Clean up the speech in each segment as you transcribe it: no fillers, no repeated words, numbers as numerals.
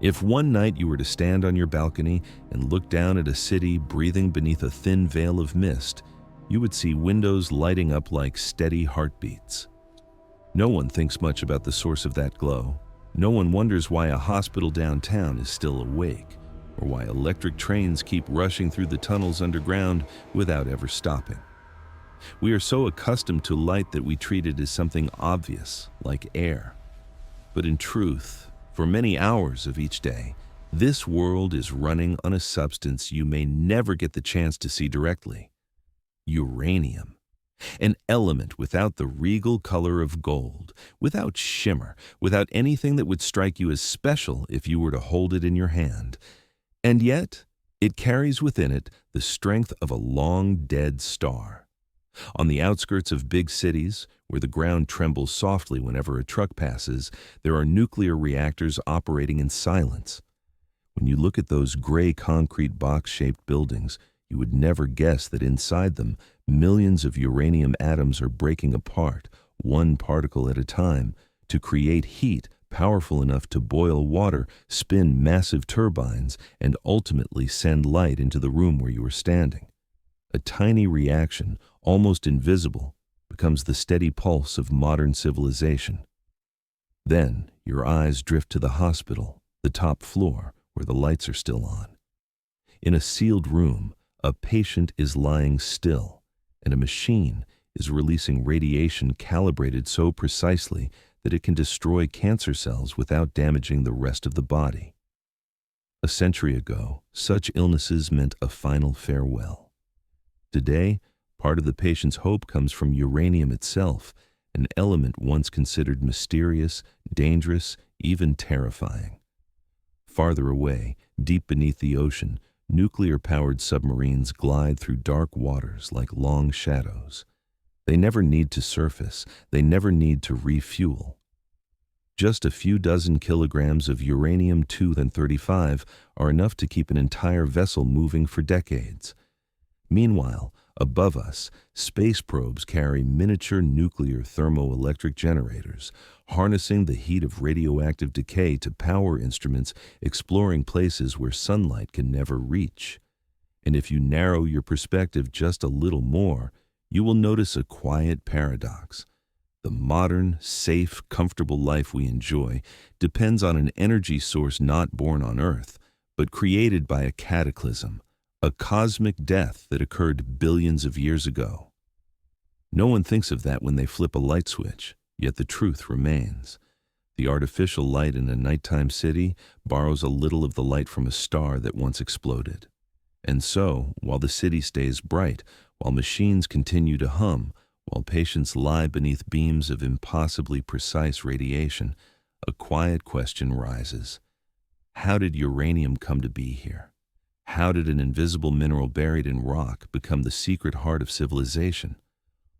If one night you were to stand on your balcony and look down at a city breathing beneath a thin veil of mist, you would see windows lighting up like steady heartbeats. No one thinks much about the source of that glow. No one wonders why a hospital downtown is still awake, or why electric trains keep rushing through the tunnels underground without ever stopping. We are so accustomed to light that we treat it as something obvious, like air. But in truth, for many hours of each day, this world is running on a substance you may never get the chance to see directly: uranium. An element without the regal color of gold, without shimmer, without anything that would strike you as special if you were to hold it in your hand. And yet, it carries within it the strength of a long-dead star. On the outskirts of big cities, where the ground trembles softly whenever a truck passes, there are nuclear reactors operating in silence. When you look at those gray concrete box-shaped buildings, you would never guess that inside them, millions of uranium atoms are breaking apart, one particle at a time, to create heat powerful enough to boil water, spin massive turbines, and ultimately send light into the room where you are standing. A tiny reaction, almost invisible, becomes the steady pulse of modern civilization. Then your eyes drift to the hospital, the top floor, where the lights are still on. In a sealed room, a patient is lying still, and a machine is releasing radiation calibrated so precisely that it can destroy cancer cells without damaging the rest of the body. A century ago, such illnesses meant a final farewell. Today, part of the patient's hope comes from uranium itself, an element once considered mysterious, dangerous, even terrifying. Farther away, deep beneath the ocean, nuclear-powered submarines glide through dark waters like long shadows. They never need to surface. They never need to refuel. Just a few dozen kilograms of uranium-235 are enough to keep an entire vessel moving for decades. Meanwhile, above us, space probes carry miniature nuclear thermoelectric generators, harnessing the heat of radioactive decay to power instruments exploring places where sunlight can never reach. And if you narrow your perspective just a little more, you will notice a quiet paradox. The modern, safe, comfortable life we enjoy depends on an energy source not born on Earth, but created by a cataclysm, a cosmic death that occurred billions of years ago. No one thinks of that when they flip a light switch, yet the truth remains. The artificial light in a nighttime city borrows a little of the light from a star that once exploded. And so, while the city stays bright, while machines continue to hum, while patients lie beneath beams of impossibly precise radiation, a quiet question rises. How did uranium come to be here? How did an invisible mineral buried in rock become the secret heart of civilization?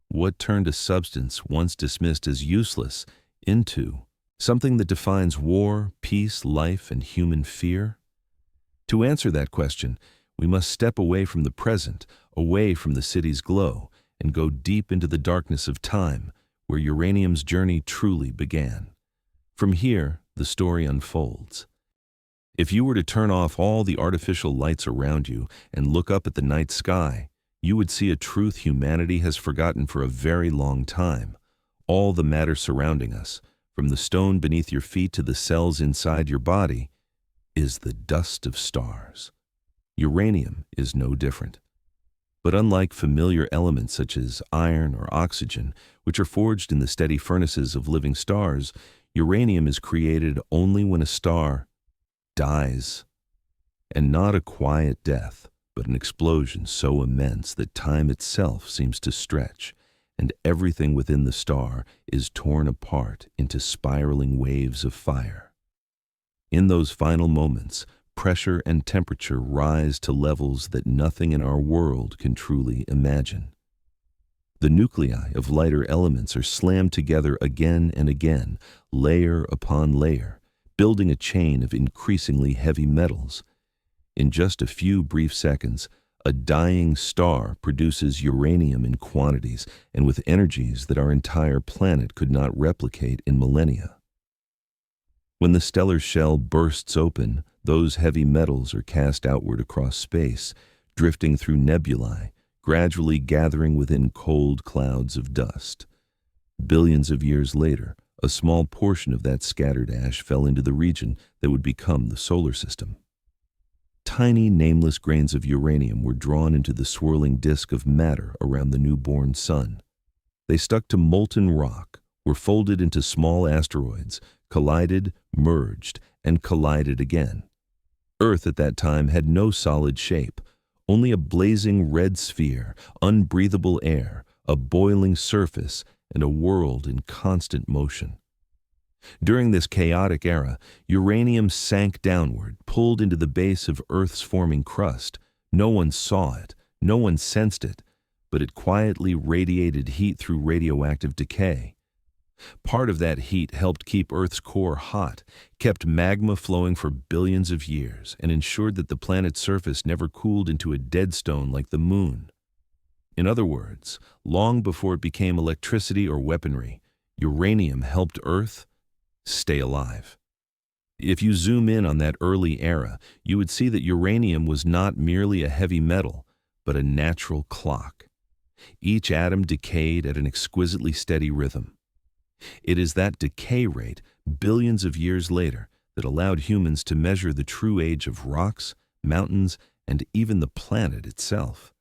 What turned a substance once dismissed as useless into something that defines war, peace, life, and human fear? To answer that question, we must step away from the present, away from the city's glow, and go deep into the darkness of time, where uranium's journey truly began. From here, the story unfolds. If you were to turn off all the artificial lights around you and look up at the night sky, you would see a truth humanity has forgotten for a very long time. All the matter surrounding us, from the stone beneath your feet to the cells inside your body, is the dust of stars. Uranium is no different. But unlike familiar elements such as iron or oxygen, which are forged in the steady furnaces of living stars, uranium is created only when a star dies. And not a quiet death, but an explosion so immense that time itself seems to stretch, and everything within the star is torn apart into spiraling waves of fire. In those final moments, pressure and temperature rise to levels that nothing in our world can truly imagine. The nuclei of lighter elements are slammed together again and again, layer upon layer, building a chain of increasingly heavy metals. In just a few brief seconds, a dying star produces uranium in quantities and with energies that our entire planet could not replicate in millennia. When the stellar shell bursts open, those heavy metals are cast outward across space, drifting through nebulae, gradually gathering within cold clouds of dust. Billions of years later, a small portion of that scattered ash fell into the region that would become the solar system. Tiny, nameless grains of uranium were drawn into the swirling disk of matter around the newborn sun. They stuck to molten rock, were folded into small asteroids, collided, merged, and collided again. Earth at that time had no solid shape, only a blazing red sphere, unbreathable air, a boiling surface, and a world in constant motion. During this chaotic era, uranium sank downward, pulled into the base of Earth's forming crust. No one saw it, no one sensed it, but it quietly radiated heat through radioactive decay. Part of that heat helped keep Earth's core hot, kept magma flowing for billions of years, and ensured that the planet's surface never cooled into a dead stone like the moon. In other words, long before it became electricity or weaponry, uranium helped Earth stay alive. If you zoom in on that early era, you would see that uranium was not merely a heavy metal, but a natural clock. Each atom decayed at an exquisitely steady rhythm. It is that decay rate, billions of years later, that allowed humans to measure the true age of rocks, mountains, and even the planet itself.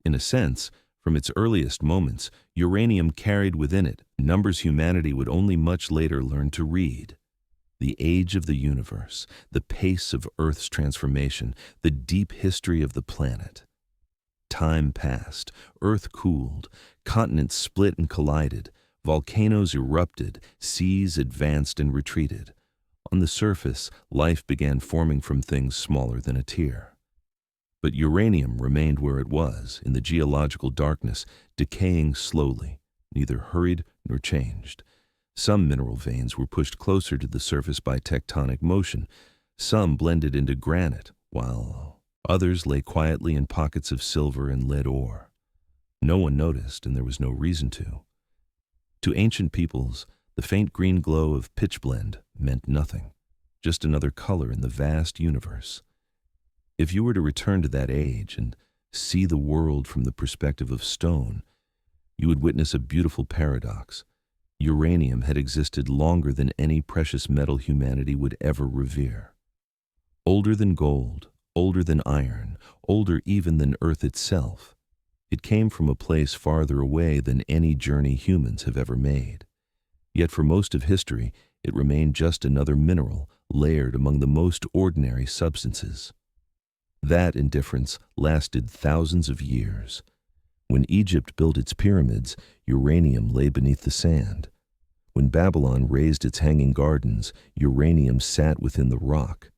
In a sense, from its earliest moments, uranium carried within it numbers humanity would only much later learn to read. The age of the universe, the pace of Earth's transformation, the deep history of the planet. Time passed, Earth cooled, continents split and collided, volcanoes erupted, seas advanced and retreated. On the surface, life began forming from things smaller than a tear. But uranium remained where it was, in the geological darkness, decaying slowly, neither hurried nor changed. Some mineral veins were pushed closer to the surface by tectonic motion. Some blended into granite, while others lay quietly in pockets of silver and lead ore. No one noticed, and there was no reason to. To ancient peoples, the faint green glow of pitchblende meant nothing, just another color in the vast universe. If you were to return to that age and see the world from the perspective of stone, you would witness a beautiful paradox. Uranium had existed longer than any precious metal humanity would ever revere. Older than gold, older than iron, older even than Earth itself. It came from a place farther away than any journey humans have ever made. Yet for most of history, it remained just another mineral layered among the most ordinary substances. That indifference lasted thousands of years. When Egypt built its pyramids, uranium lay beneath the sand. When Babylon raised its hanging gardens, uranium sat within the rock.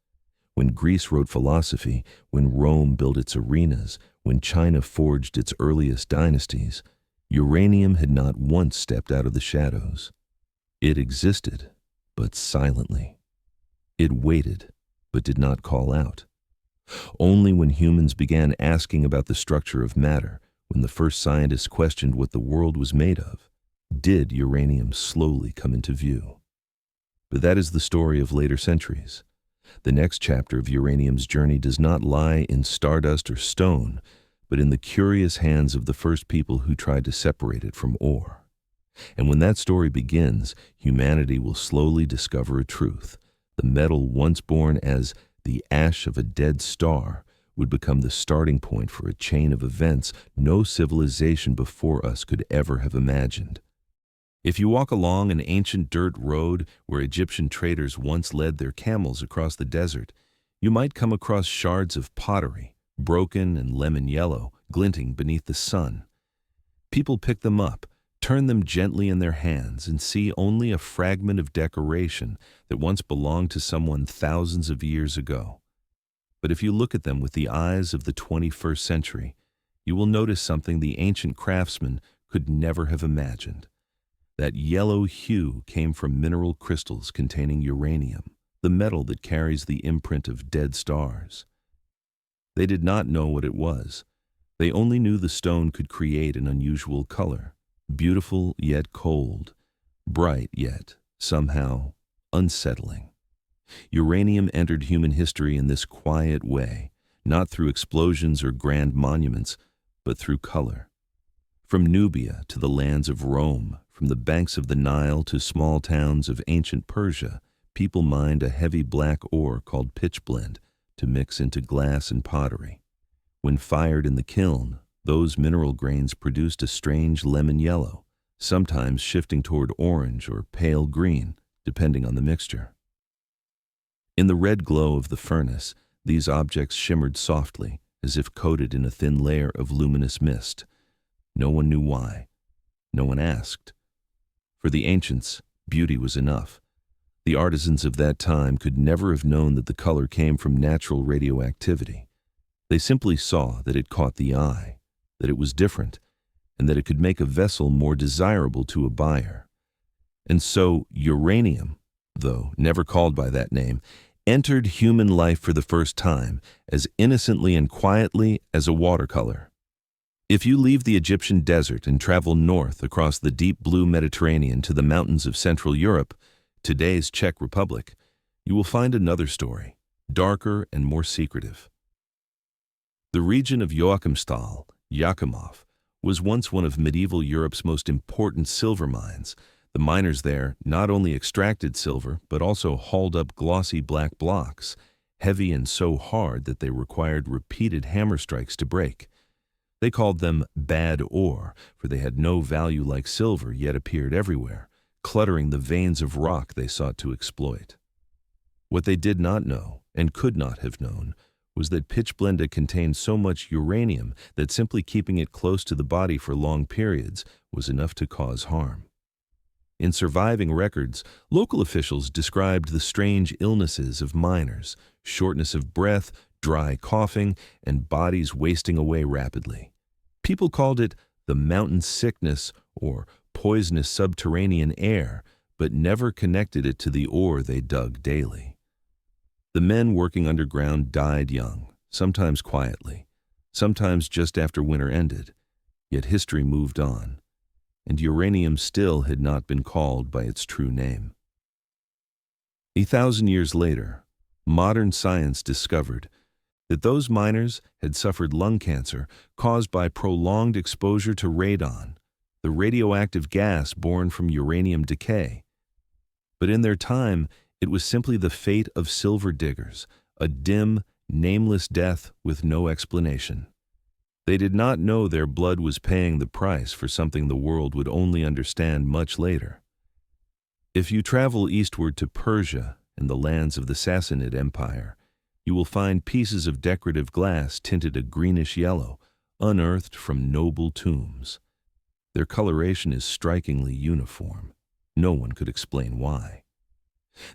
When Greece wrote philosophy, when Rome built its arenas, when China forged its earliest dynasties, uranium had not once stepped out of the shadows. It existed, but silently. It waited, but did not call out. Only when humans began asking about the structure of matter, when the first scientists questioned what the world was made of, did uranium slowly come into view. But that is the story of later centuries. The next chapter of uranium's journey does not lie in stardust or stone, but in the curious hands of the first people who tried to separate it from ore. And when that story begins, humanity will slowly discover a truth. The metal once born as the ash of a dead star would become the starting point for a chain of events no civilization before us could ever have imagined. If you walk along an ancient dirt road where Egyptian traders once led their camels across the desert, you might come across shards of pottery, broken and lemon yellow, glinting beneath the sun. People pick them up, turn them gently in their hands, and see only a fragment of decoration that once belonged to someone thousands of years ago. But if you look at them with the eyes of the 21st century, you will notice something the ancient craftsmen could never have imagined. That yellow hue came from mineral crystals containing uranium, the metal that carries the imprint of dead stars. They did not know what it was. They only knew the stone could create an unusual color, beautiful yet cold, bright yet somehow unsettling. Uranium entered human history in this quiet way, not through explosions or grand monuments, but through color. From Nubia to the lands of Rome, from the banks of the Nile to small towns of ancient Persia, people mined a heavy black ore called pitchblende to mix into glass and pottery. When fired in the kiln, those mineral grains produced a strange lemon yellow, sometimes shifting toward orange or pale green, depending on the mixture. In the red glow of the furnace, these objects shimmered softly, as if coated in a thin layer of luminous mist. No one knew why. No one asked. For the ancients, beauty was enough. The artisans of that time could never have known that the color came from natural radioactivity. They simply saw that it caught the eye, that it was different, and that it could make a vessel more desirable to a buyer. And so uranium, though never called by that name, entered human life for the first time, as innocently and quietly as a watercolor. If you leave the Egyptian desert and travel north across the deep blue Mediterranean to the mountains of Central Europe, today's Czech Republic, you will find another story, darker and more secretive. The region of Joachimsthal, Yakimov, was once one of medieval Europe's most important silver mines. The miners there not only extracted silver, but also hauled up glossy black blocks, heavy and so hard that they required repeated hammer strikes to break. They called them bad ore, for they had no value like silver, yet appeared everywhere, cluttering the veins of rock they sought to exploit. What they did not know, and could not have known, was that pitchblende contained so much uranium that simply keeping it close to the body for long periods was enough to cause harm. In surviving records, local officials described the strange illnesses of miners, shortness of breath, dry coughing, and bodies wasting away rapidly. People called it the mountain sickness or poisonous subterranean air, but never connected it to the ore they dug daily. The men working underground died young, sometimes quietly, sometimes just after winter ended, yet history moved on, and uranium still had not been called by its true name. 1,000 years later, modern science discovered that those miners had suffered lung cancer caused by prolonged exposure to radon, the radioactive gas born from uranium decay. But in their time, it was simply the fate of silver diggers, a dim, nameless death with no explanation. They did not know their blood was paying the price for something the world would only understand much later. If you travel eastward to Persia and the lands of the Sassanid Empire, you will find pieces of decorative glass tinted a greenish yellow, unearthed from noble tombs. Their coloration is strikingly uniform. No one could explain why.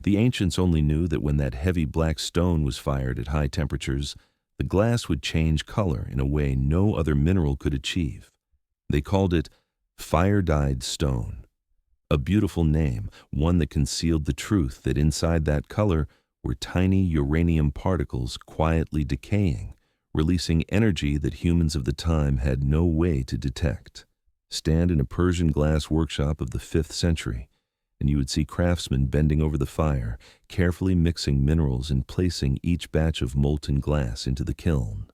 The ancients only knew that when that heavy black stone was fired at high temperatures, the glass would change color in a way no other mineral could achieve. They called it fire-dyed stone, a beautiful name, one that concealed the truth that inside that color were tiny uranium particles quietly decaying, releasing energy that humans of the time had no way to detect. Stand in a Persian glass workshop of the 5th century, and you would see craftsmen bending over the fire, carefully mixing minerals and placing each batch of molten glass into the kiln.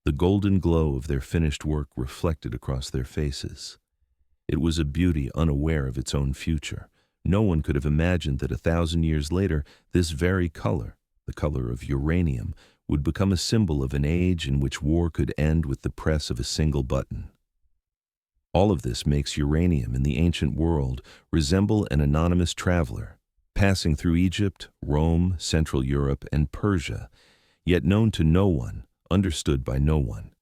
The golden glow of their finished work reflected across their faces. It was a beauty unaware of its own future. No one could have imagined that 1,000 years later, this very color, the color of uranium, would become a symbol of an age in which war could end with the press of a single button. All of this makes uranium in the ancient world resemble an anonymous traveler, passing through Egypt, Rome, Central Europe, and Persia, yet known to no one, understood by no one.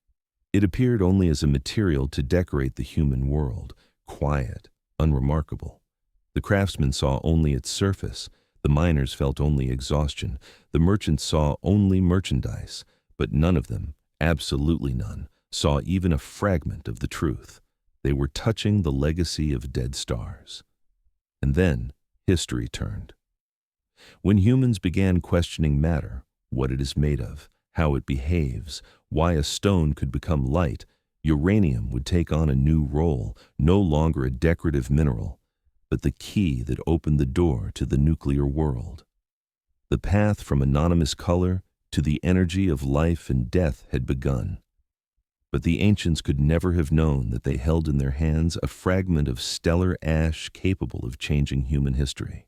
It appeared only as a material to decorate the human world, quiet, unremarkable. The craftsmen saw only its surface, the miners felt only exhaustion, the merchants saw only merchandise, but none of them, absolutely none, saw even a fragment of the truth. They were touching the legacy of dead stars. And then history turned. When humans began questioning matter, what it is made of, how it behaves, why a stone could become light, uranium would take on a new role, no longer a decorative mineral, but the key that opened the door to the nuclear world. The path from anonymous color to the energy of life and death had begun. But the ancients could never have known that they held in their hands a fragment of stellar ash capable of changing human history.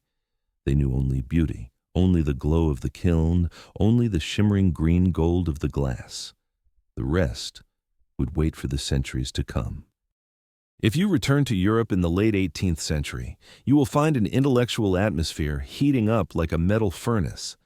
They knew only beauty, only the glow of the kiln, only the shimmering green gold of the glass. The rest would wait for the centuries to come. If you return to Europe in the late 18th century, you will find an intellectual atmosphere heating up like a metal furnace.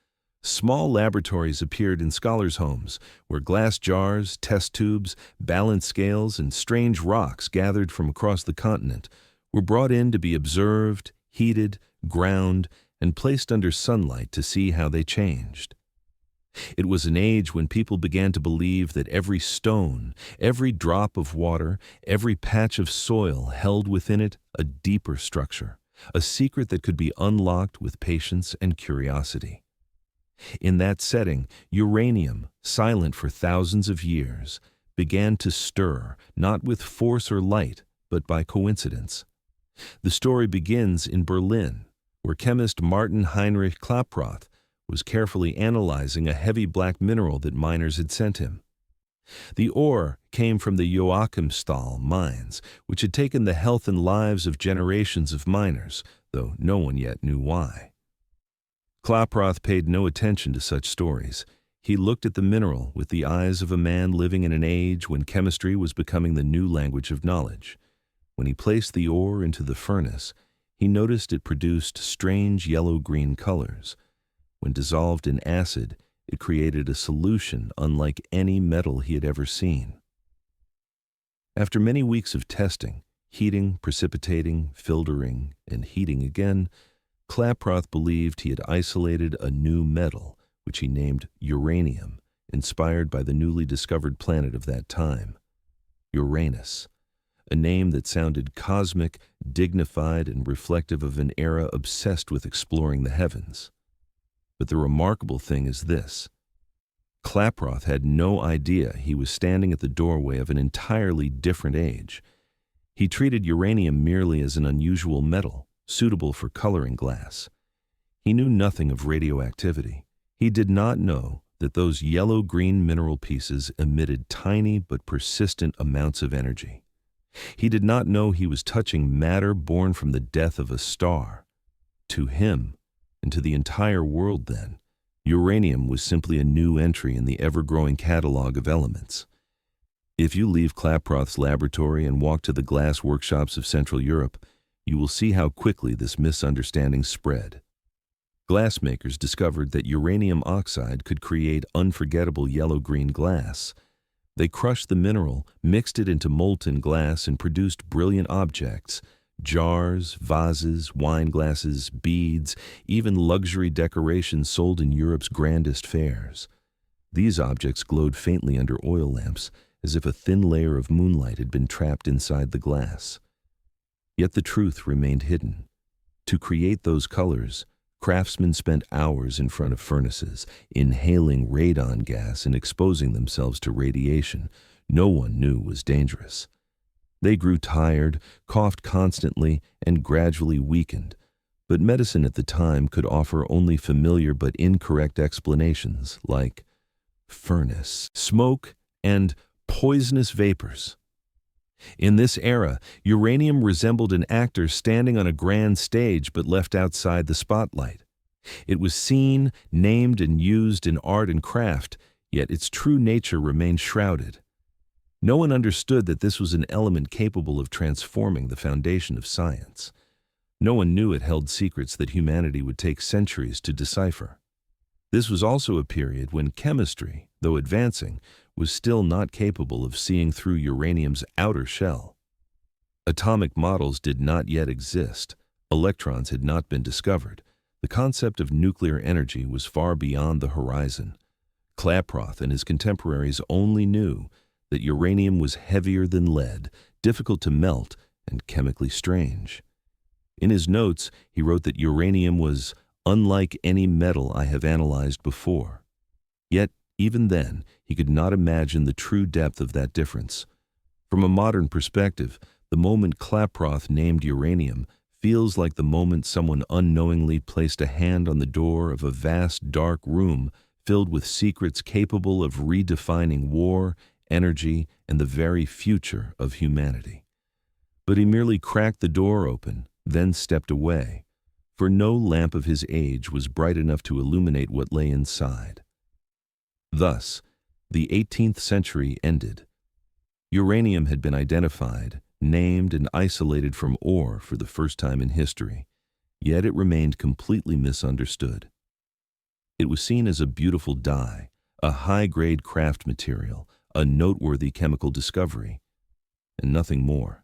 Small laboratories appeared in scholars' homes, where glass jars, test tubes, balance scales, and strange rocks gathered from across the continent were brought in to be observed, heated, ground, and placed under sunlight to see how they changed. It was an age when people began to believe that every stone, every drop of water, every patch of soil held within it a deeper structure, a secret that could be unlocked with patience and curiosity. In that setting, uranium, silent for thousands of years, began to stir, not with force or light, but by coincidence. The story begins in Berlin, where chemist Martin Heinrich Klaproth was carefully analyzing a heavy black mineral that miners had sent him. The ore came from the Joachimsthal mines, which had taken the health and lives of generations of miners, though no one yet knew why. Klaproth paid no attention to such stories. He looked at the mineral with the eyes of a man living in an age when chemistry was becoming the new language of knowledge. When he placed the ore into the furnace, he noticed it produced strange yellow-green colors. When dissolved in acid, it created a solution unlike any metal he had ever seen. After many weeks of testing, heating, precipitating, filtering, and heating again, Klaproth believed he had isolated a new metal, which he named uranium, inspired by the newly discovered planet of that time, Uranus, a name that sounded cosmic, dignified, and reflective of an era obsessed with exploring the heavens. But the remarkable thing is this. Klaproth had no idea he was standing at the doorway of an entirely different age. He treated uranium merely as an unusual metal, suitable for coloring glass. He knew nothing of radioactivity. He did not know that those yellow-green mineral pieces emitted tiny but persistent amounts of energy. He did not know he was touching matter born from the death of a star. To him, and to the entire world then, uranium was simply a new entry in the ever-growing catalog of elements. If you leave Klaproth's laboratory and walk to the glass workshops of Central Europe, you will see how quickly this misunderstanding spread. Glassmakers discovered that uranium oxide could create unforgettable yellow-green glass. They crushed the mineral, mixed it into molten glass, and produced brilliant objects: jars, vases, wine glasses, beads, even luxury decorations sold in Europe's grandest fairs. These objects glowed faintly under oil lamps, as if a thin layer of moonlight had been trapped inside the glass. Yet the truth remained hidden. To create those colors, craftsmen spent hours in front of furnaces, inhaling radon gas and exposing themselves to radiation no one knew was dangerous. They grew tired, coughed constantly, and gradually weakened, but medicine at the time could offer only familiar but incorrect explanations like furnace, smoke, and poisonous vapors. In this era, uranium resembled an actor standing on a grand stage but left outside the spotlight. It was seen, named, and used in art and craft, yet its true nature remained shrouded. No one understood that this was an element capable of transforming the foundation of science. No one knew it held secrets that humanity would take centuries to decipher. This was also a period when chemistry, though advancing, was still not capable of seeing through uranium's outer shell. Atomic models did not yet exist. Electrons had not been discovered. The concept of nuclear energy was far beyond the horizon. Klaproth and his contemporaries only knew that uranium was heavier than lead, difficult to melt, and chemically strange. In his notes, he wrote that uranium was unlike any metal I have analyzed before. Yet, even then, he could not imagine the true depth of that difference. From a modern perspective, the moment Klaproth named uranium feels like the moment someone unknowingly placed a hand on the door of a vast dark room filled with secrets capable of redefining war, energy, and the very future of humanity. But he merely cracked the door open, then stepped away, for no lamp of his age was bright enough to illuminate what lay inside. Thus, the 18th century ended. Uranium had been identified, named, and isolated from ore for the first time in history, yet it remained completely misunderstood. It was seen as a beautiful dye, a high-grade craft material, a noteworthy chemical discovery, and nothing more.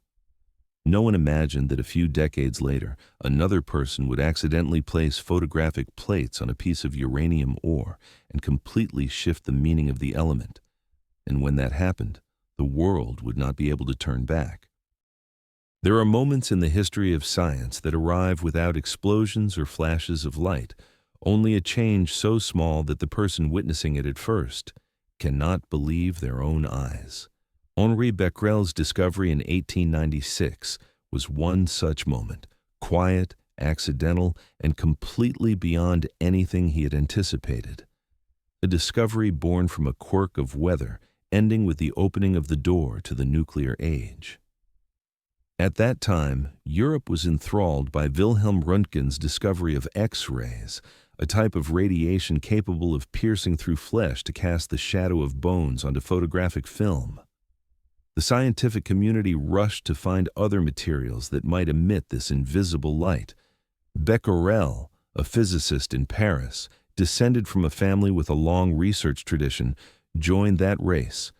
No one imagined that a few decades later, another person would accidentally place photographic plates on a piece of uranium ore and completely shift the meaning of the element. And when that happened, the world would not be able to turn back. There are moments in the history of science that arrive without explosions or flashes of light, only a change so small that the person witnessing it at first cannot believe their own eyes. Henri Becquerel's discovery in 1896 was one such moment, quiet, accidental, and completely beyond anything he had anticipated. A discovery born from a quirk of weather, ending with the opening of the door to the nuclear age. At that time, Europe was enthralled by Wilhelm Röntgen's discovery of X-rays, a type of radiation capable of piercing through flesh to cast the shadow of bones onto photographic film. The scientific community rushed to find other materials that might emit this invisible light. Becquerel, a physicist in Paris, descended from a family with a long research tradition, joined that race.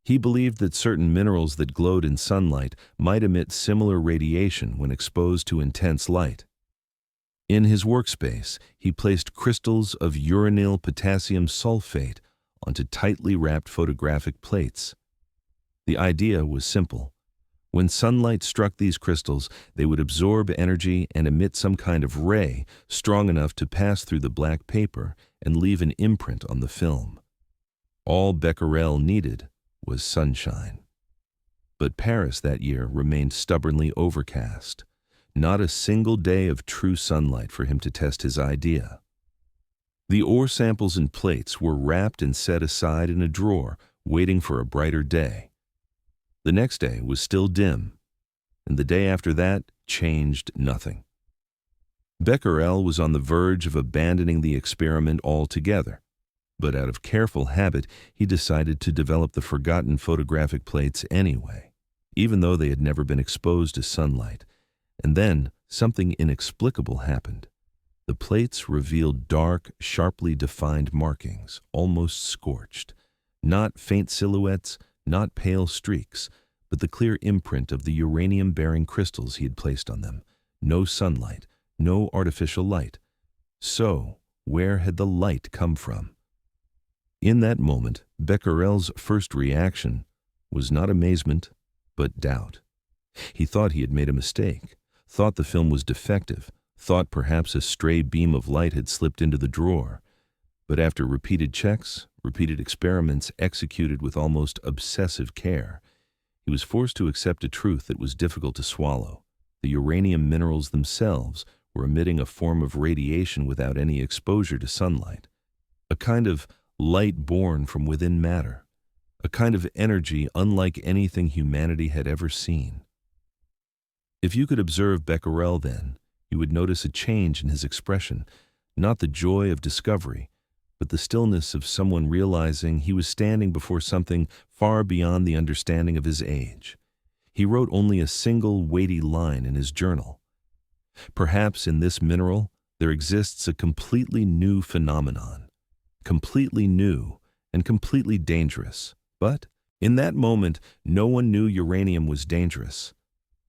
He believed that certain minerals that glowed in sunlight might emit similar radiation when exposed to intense light. In his workspace, he placed crystals of uranyl potassium sulfate onto tightly wrapped photographic plates. The idea was simple. When sunlight struck these crystals, they would absorb energy and emit some kind of ray strong enough to pass through the black paper and leave an imprint on the film. All Becquerel needed was sunshine. But Paris that year remained stubbornly overcast. Not a single day of true sunlight for him to test his idea. The ore samples and plates were wrapped and set aside in a drawer, waiting for a brighter day. The next day was still dim, and the day after that changed nothing. Becquerel was on the verge of abandoning the experiment altogether, but out of careful habit, he decided to develop the forgotten photographic plates anyway, even though they had never been exposed to sunlight. And then something inexplicable happened. The plates revealed dark, sharply defined markings, almost scorched. Not faint silhouettes, not pale streaks, but the clear imprint of the uranium-bearing crystals he had placed on them. No sunlight, no artificial light. So, where had the light come from? In that moment, Becquerel's first reaction was not amazement, but doubt. He thought he had made a mistake, thought the film was defective, thought perhaps a stray beam of light had slipped into the drawer. But after repeated checks, repeated experiments executed with almost obsessive care, he was forced to accept a truth that was difficult to swallow. The uranium minerals themselves were emitting a form of radiation without any exposure to sunlight, a kind of light born from within matter, a kind of energy unlike anything humanity had ever seen. If you could observe Becquerel then, you would notice a change in his expression, not the joy of discovery, but the stillness of someone realizing he was standing before something far beyond the understanding of his age. He wrote only a single weighty line in his journal. Perhaps in this mineral there exists a completely new phenomenon, completely new and completely dangerous. But in that moment, no one knew uranium was dangerous.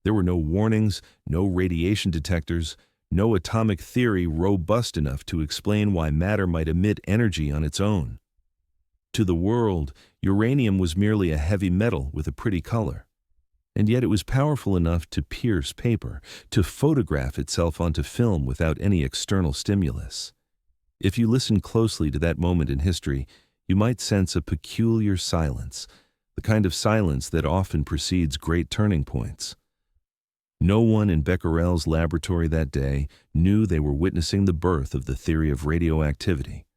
There were no warnings, no radiation detectors, no atomic theory robust enough to explain why matter might emit energy on its own. To the world, uranium was merely a heavy metal with a pretty color. And yet it was powerful enough to pierce paper, to photograph itself onto film without any external stimulus. If you listen closely to that moment in history, you might sense a peculiar silence, the kind of silence that often precedes great turning points. No one in Becquerel's laboratory that day knew they were witnessing the birth of the theory of radioactivity,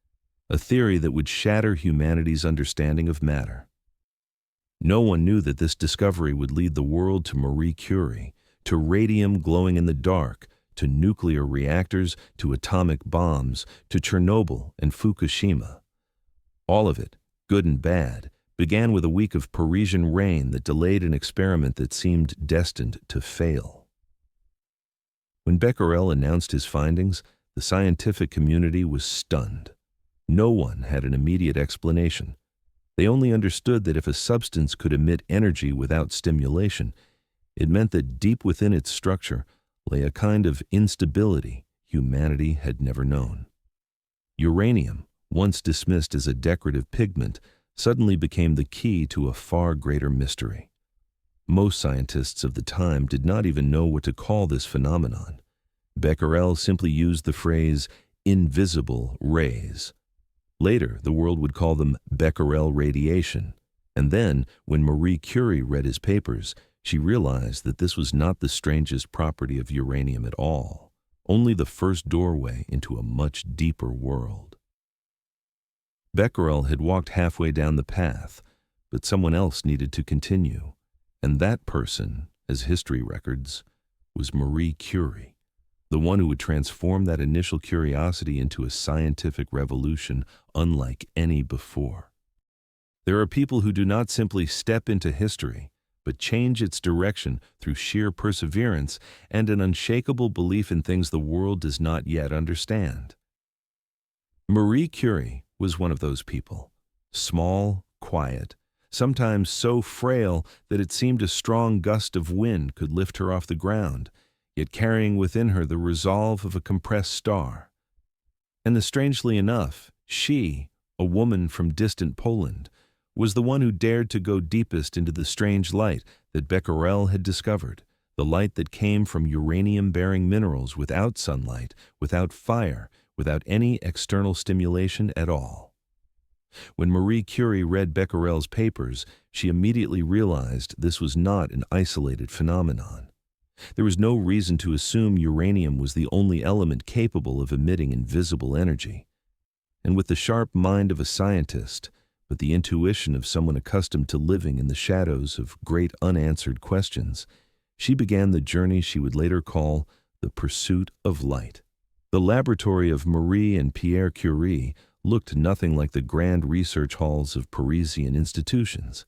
a theory that would shatter humanity's understanding of matter. No one knew that this discovery would lead the world to Marie Curie, to radium glowing in the dark, to nuclear reactors, to atomic bombs, to Chernobyl and Fukushima. All of it, good and bad, began with a week of Parisian rain that delayed an experiment that seemed destined to fail. When Becquerel announced his findings, the scientific community was stunned. No one had an immediate explanation. They only understood that if a substance could emit energy without stimulation, it meant that deep within its structure lay a kind of instability humanity had never known. Uranium, once dismissed as a decorative pigment, suddenly became the key to a far greater mystery. Most scientists of the time did not even know what to call this phenomenon. Becquerel simply used the phrase invisible rays. Later, the world would call them Becquerel radiation. And then, when Marie Curie read his papers, she realized that this was not the strangest property of uranium at all, only the first doorway into a much deeper world. Becquerel had walked halfway down the path, but someone else needed to continue, and that person, as history records, was Marie Curie, the one who would transform that initial curiosity into a scientific revolution unlike any before. There are people who do not simply step into history, but change its direction through sheer perseverance and an unshakable belief in things the world does not yet understand. Marie Curie was one of those people, small, quiet, sometimes so frail that it seemed a strong gust of wind could lift her off the ground, yet carrying within her the resolve of a compressed star. And strangely enough, she, a woman from distant Poland, was the one who dared to go deepest into the strange light that Becquerel had discovered, the light that came from uranium-bearing minerals without sunlight, without fire, without any external stimulation at all. When Marie Curie read Becquerel's papers, she immediately realized this was not an isolated phenomenon. There was no reason to assume uranium was the only element capable of emitting invisible energy. And with the sharp mind of a scientist, but the intuition of someone accustomed to living in the shadows of great unanswered questions, she began the journey she would later call the pursuit of light. The laboratory of Marie and Pierre Curie looked nothing like the grand research halls of Parisian institutions.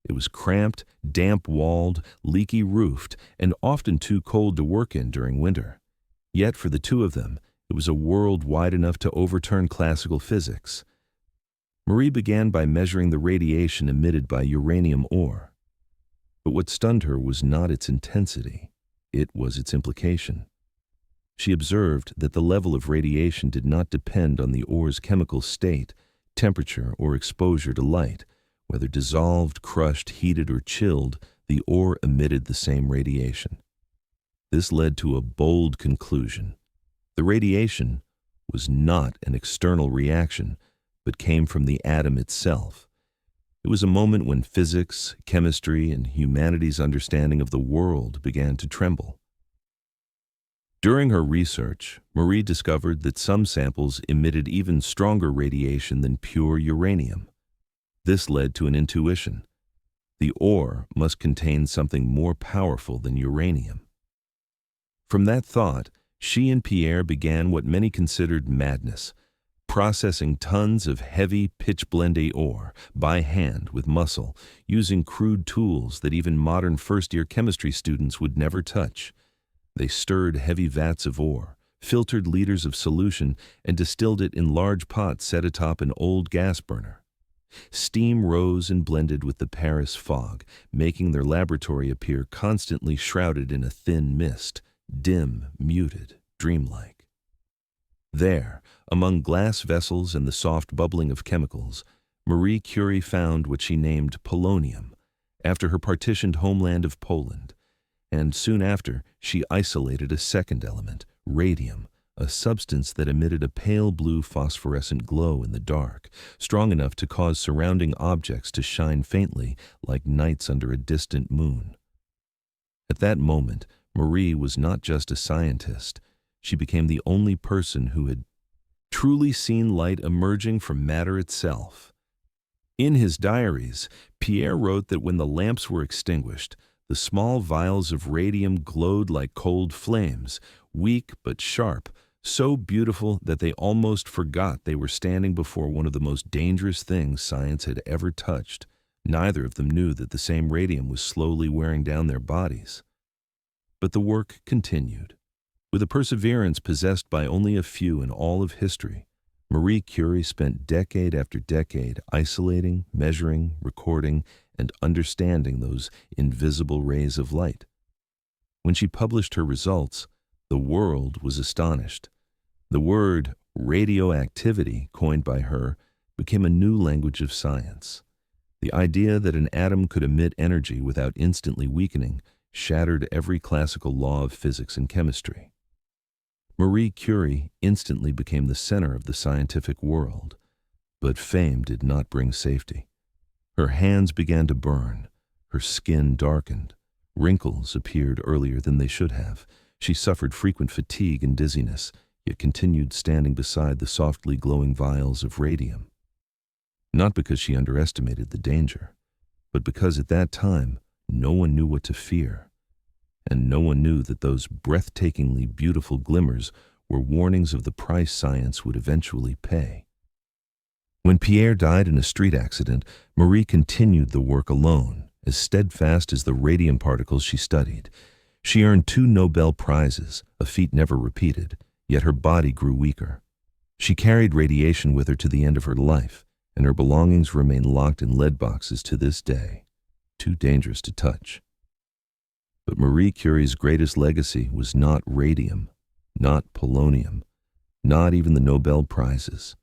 It was cramped, damp-walled, leaky-roofed, and often too cold to work in during winter. Yet for the two of them, it was a world wide enough to overturn classical physics. Marie began by measuring the radiation emitted by uranium ore. But what stunned her was not its intensity, it was its implication. She observed that the level of radiation did not depend on the ore's chemical state, temperature, or exposure to light. Whether dissolved, crushed, heated, or chilled, the ore emitted the same radiation. This led to a bold conclusion. The radiation was not an external reaction, but came from the atom itself. It was a moment when physics, chemistry, and humanity's understanding of the world began to tremble. During her research, Marie discovered that some samples emitted even stronger radiation than pure uranium. This led to an intuition. The ore must contain something more powerful than uranium. From that thought, she and Pierre began what many considered madness, processing tons of heavy pitch-blende ore by hand with muscle, using crude tools that even modern first-year chemistry students would never touch. They stirred heavy vats of ore, filtered liters of solution, and distilled it in large pots set atop an old gas burner. Steam rose and blended with the Paris fog, making their laboratory appear constantly shrouded in a thin mist, dim, muted, dreamlike. There, among glass vessels and the soft bubbling of chemicals, Marie Curie found what she named polonium, after her partitioned homeland of Poland, and soon after she isolated a second element, radium, a substance that emitted a pale blue phosphorescent glow in the dark, strong enough to cause surrounding objects to shine faintly like nights under a distant moon. At that moment, Marie was not just a scientist. She became the only person who had truly seen light emerging from matter itself. In his diaries, Pierre wrote that when the lamps were extinguished, the small vials of radium glowed like cold flames, weak but sharp, so beautiful that they almost forgot they were standing before one of the most dangerous things science had ever touched. Neither of them knew that the same radium was slowly wearing down their bodies. But the work continued. With a perseverance possessed by only a few in all of history, Marie Curie spent decade after decade isolating, measuring, recording, and understanding those invisible rays of light. When she published her results, the world was astonished. The word radioactivity, coined by her, became a new language of science. The idea that an atom could emit energy without instantly weakening shattered every classical law of physics and chemistry. Marie Curie instantly became the center of the scientific world, but fame did not bring safety. Her hands began to burn, her skin darkened, wrinkles appeared earlier than they should have. She suffered frequent fatigue and dizziness, yet continued standing beside the softly glowing vials of radium. Not because she underestimated the danger, but because at that time no one knew what to fear. And no one knew that those breathtakingly beautiful glimmers were warnings of the price science would eventually pay. When Pierre died in a street accident, Marie continued the work alone, as steadfast as the radium particles she studied. She earned 2 Nobel Prizes, a feat never repeated, yet her body grew weaker. She carried radiation with her to the end of her life, and her belongings remain locked in lead boxes to this day, too dangerous to touch. But Marie Curie's greatest legacy was not radium, not polonium, not even the Nobel Prizes.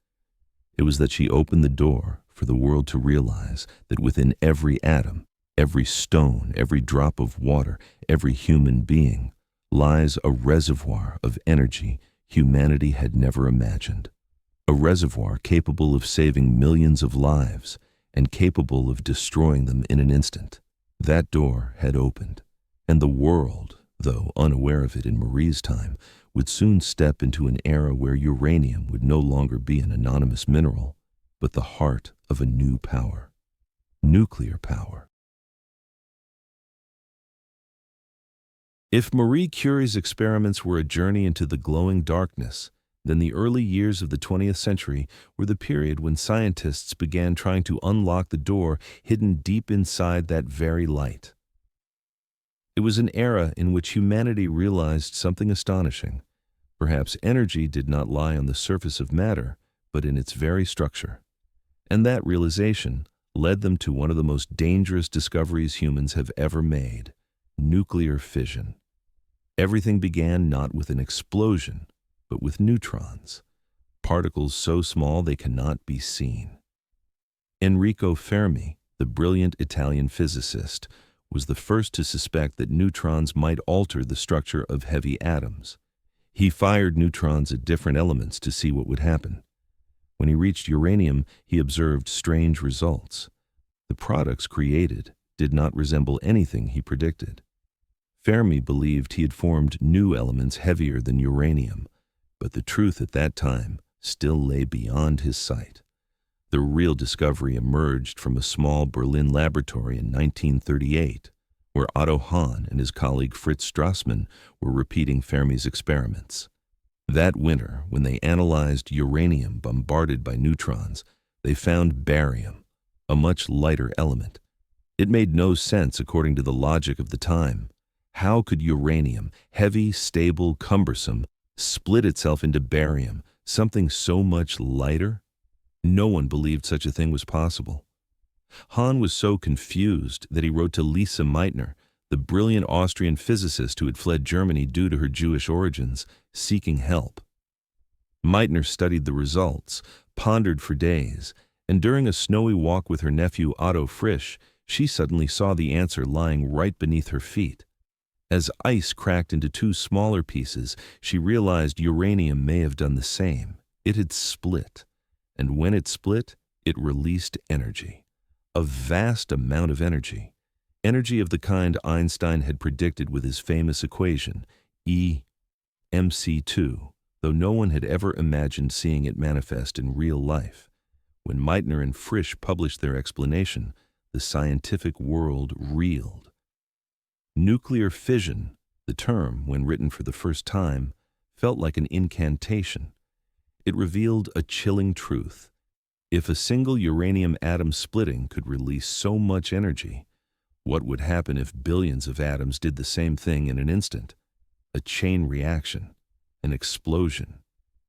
It was that she opened the door for the world to realize that within every atom, every stone, every drop of water, every human being, lies a reservoir of energy humanity had never imagined. A reservoir capable of saving millions of lives and capable of destroying them in an instant. That door had opened. And the world, though unaware of it in Marie's time, would soon step into an era where uranium would no longer be an anonymous mineral, but the heart of a new power, nuclear power. If Marie Curie's experiments were a journey into the glowing darkness, then the early years of the 20th century were the period when scientists began trying to unlock the door hidden deep inside that very light. It was an era in which humanity realized something astonishing. Perhaps energy did not lie on the surface of matter, but in its very structure. And that realization led them to one of the most dangerous discoveries humans have ever made: nuclear fission. Everything began not with an explosion, but with neutrons, particles so small they cannot be seen. Enrico Fermi, the brilliant Italian physicist, was the first to suspect that neutrons might alter the structure of heavy atoms. He fired neutrons at different elements to see what would happen. When he reached uranium, he observed strange results. The products created did not resemble anything he predicted. Fermi believed he had formed new elements heavier than uranium, but the truth at that time still lay beyond his sight. The real discovery emerged from a small Berlin laboratory in 1938, where Otto Hahn and his colleague Fritz Strassmann were repeating Fermi's experiments. That winter, when they analyzed uranium bombarded by neutrons, they found barium, a much lighter element. It made no sense according to the logic of the time. How could uranium, heavy, stable, cumbersome, split itself into barium, something so much lighter? No one believed such a thing was possible. Hahn was so confused that he wrote to Lise Meitner, the brilliant Austrian physicist who had fled Germany due to her Jewish origins, seeking help. Meitner studied the results, pondered for days, and during a snowy walk with her nephew Otto Frisch, she suddenly saw the answer lying right beneath her feet. As ice cracked into 2 smaller pieces, she realized uranium may have done the same. It had split. And when it split, it released energy, a vast amount of energy. Energy of the kind Einstein had predicted with his famous equation, E mc2, though no one had ever imagined seeing it manifest in real life. When Meitner and Frisch published their explanation, the scientific world reeled. Nuclear fission, the term, when written for the first time, felt like an incantation. It revealed a chilling truth. If a single uranium atom splitting could release so much energy, what would happen if billions of atoms did the same thing in an instant? A chain reaction, an explosion,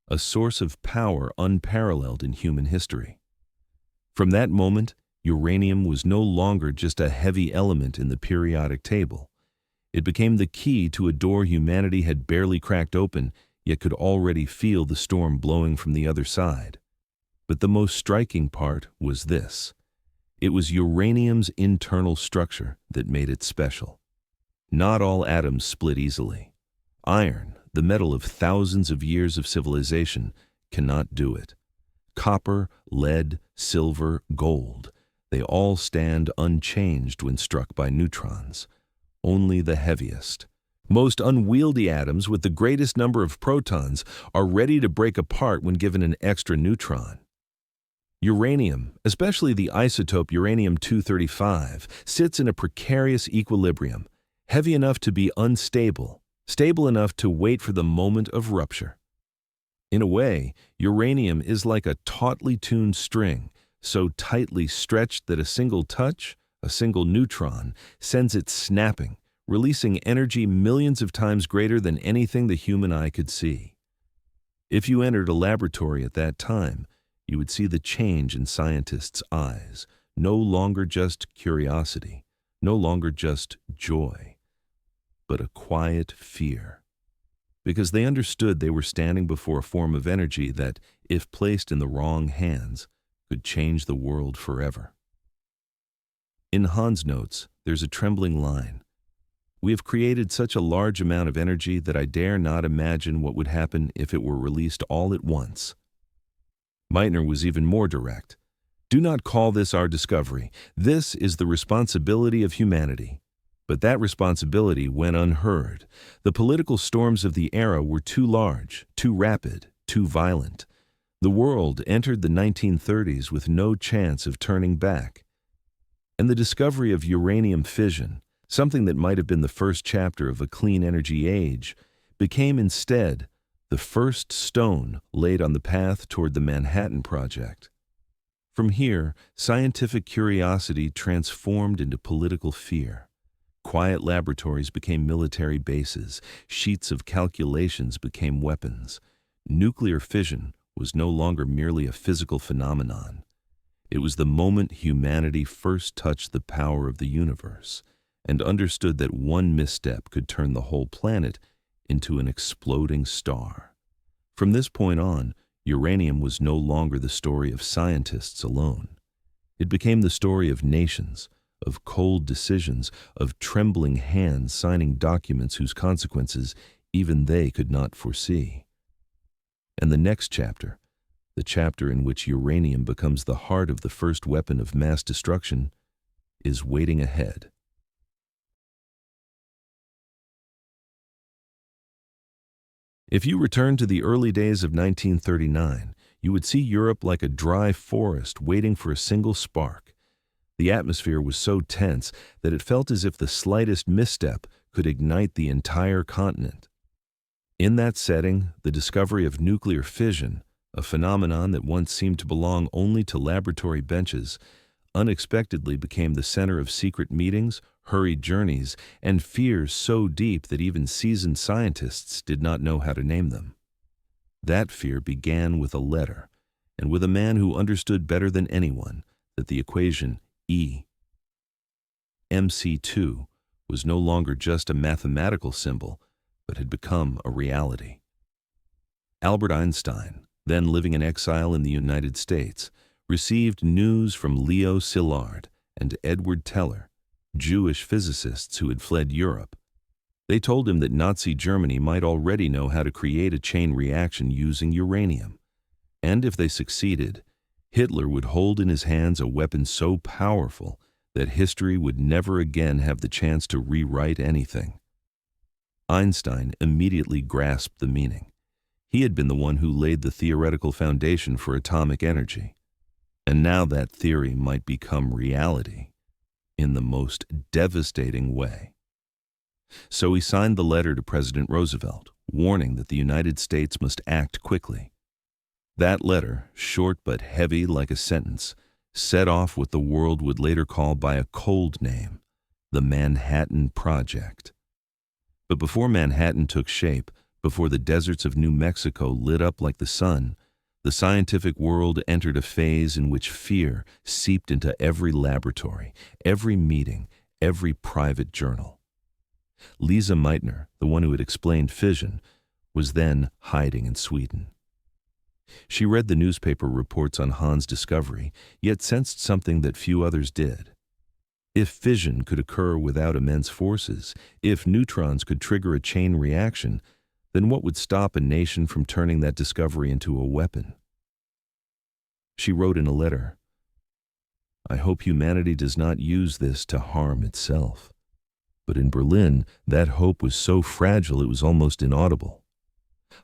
a source of power unparalleled in human history. From that moment, uranium was no longer just a heavy element in the periodic table. It became the key to a door humanity had barely cracked open, yet could already feel the storm blowing from the other side. But the most striking part was this. It was uranium's internal structure that made it special. Not all atoms split easily. Iron, the metal of thousands of years of civilization, cannot do it. Copper, lead, silver, gold, they all stand unchanged when struck by neutrons. Only the heaviest, most unwieldy atoms with the greatest number of protons are ready to break apart when given an extra neutron. Uranium, especially the isotope uranium-235, sits in a precarious equilibrium, heavy enough to be unstable, stable enough to wait for the moment of rupture. In a way, uranium is like a tautly tuned string, so tightly stretched that a single touch, a single neutron, sends it snapping, releasing energy millions of times greater than anything the human eye could see. If you entered a laboratory at that time, you would see the change in scientists' eyes, no longer just curiosity, no longer just joy, but a quiet fear. Because they understood they were standing before a form of energy that, if placed in the wrong hands, could change the world forever. In Hahn's notes, there's a trembling line. We have created such a large amount of energy that I dare not imagine what would happen if it were released all at once. Meitner was even more direct. Do not call this our discovery. This is the responsibility of humanity. But that responsibility went unheard. The political storms of the era were too large, too rapid, too violent. The world entered the 1930s with no chance of turning back. And the discovery of uranium fission, something that might have been the first chapter of a clean energy age, became instead the first stone laid on the path toward the Manhattan Project. From here, scientific curiosity transformed into political fear. Quiet laboratories became military bases. Sheets of calculations became weapons. Nuclear fission was no longer merely a physical phenomenon. It was the moment humanity first touched the power of the universe and understood that one misstep could turn the whole planet into an exploding star. From this point on, uranium was no longer the story of scientists alone. It became the story of nations, of cold decisions, of trembling hands signing documents whose consequences even they could not foresee. And the next chapter, the chapter in which uranium becomes the heart of the first weapon of mass destruction, is waiting ahead. If you return to the early days of 1939, you would see Europe like a dry forest waiting for a single spark. The atmosphere was so tense that it felt as if the slightest misstep could ignite the entire continent. In that setting, the discovery of nuclear fission, a phenomenon that once seemed to belong only to laboratory benches, unexpectedly became the center of secret meetings, hurried journeys, and fears so deep that even seasoned scientists did not know how to name them. That fear began with a letter, and with a man who understood better than anyone that the equation E mc2 was no longer just a mathematical symbol, but had become a reality. Albert Einstein, then living in exile in the United States, received news from Leo Szilard and Edward Teller, Jewish physicists who had fled Europe. They told him that Nazi Germany might already know how to create a chain reaction using uranium. And if they succeeded, Hitler would hold in his hands a weapon so powerful that history would never again have the chance to rewrite anything. Einstein immediately grasped the meaning. He had been the one who laid the theoretical foundation for atomic energy. And now that theory might become reality in the most devastating way. So he signed the letter to President Roosevelt, warning that the United States must act quickly. That letter, short but heavy like a sentence, set off what the world would later call by a cold name, the Manhattan Project. But before Manhattan took shape, before the deserts of New Mexico lit up like the sun, the scientific world entered a phase in which fear seeped into every laboratory, every meeting, every private journal. Lise Meitner, the one who had explained fission, was then hiding in Sweden. She read the newspaper reports on Hahn's discovery, yet sensed something that few others did. If fission could occur without immense forces, if neutrons could trigger a chain reaction, then what would stop a nation from turning that discovery into a weapon? She wrote in a letter, "I hope humanity does not use this to harm itself." But in Berlin, that hope was so fragile it was almost inaudible.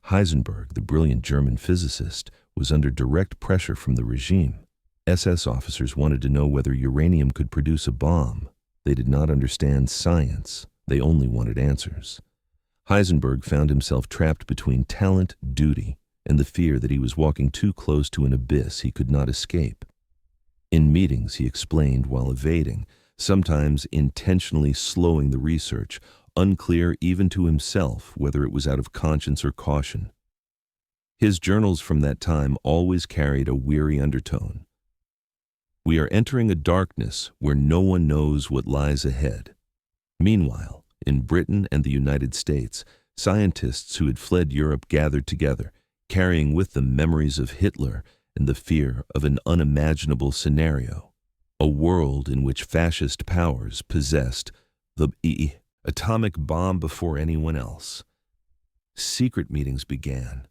Heisenberg, the brilliant German physicist, was under direct pressure from the regime. SS officers wanted to know whether uranium could produce a bomb. They did not understand science. They only wanted answers. Heisenberg found himself trapped between talent, duty, and the fear that he was walking too close to an abyss he could not escape. In meetings, he explained while evading, sometimes intentionally slowing the research, unclear even to himself whether it was out of conscience or caution. His journals from that time always carried a weary undertone. We are entering a darkness where no one knows what lies ahead. Meanwhile, in Britain and the United States, scientists who had fled Europe gathered together, carrying with them memories of Hitler and the fear of an unimaginable scenario, a world in which fascist powers possessed the atomic bomb before anyone else. Secret meetings began.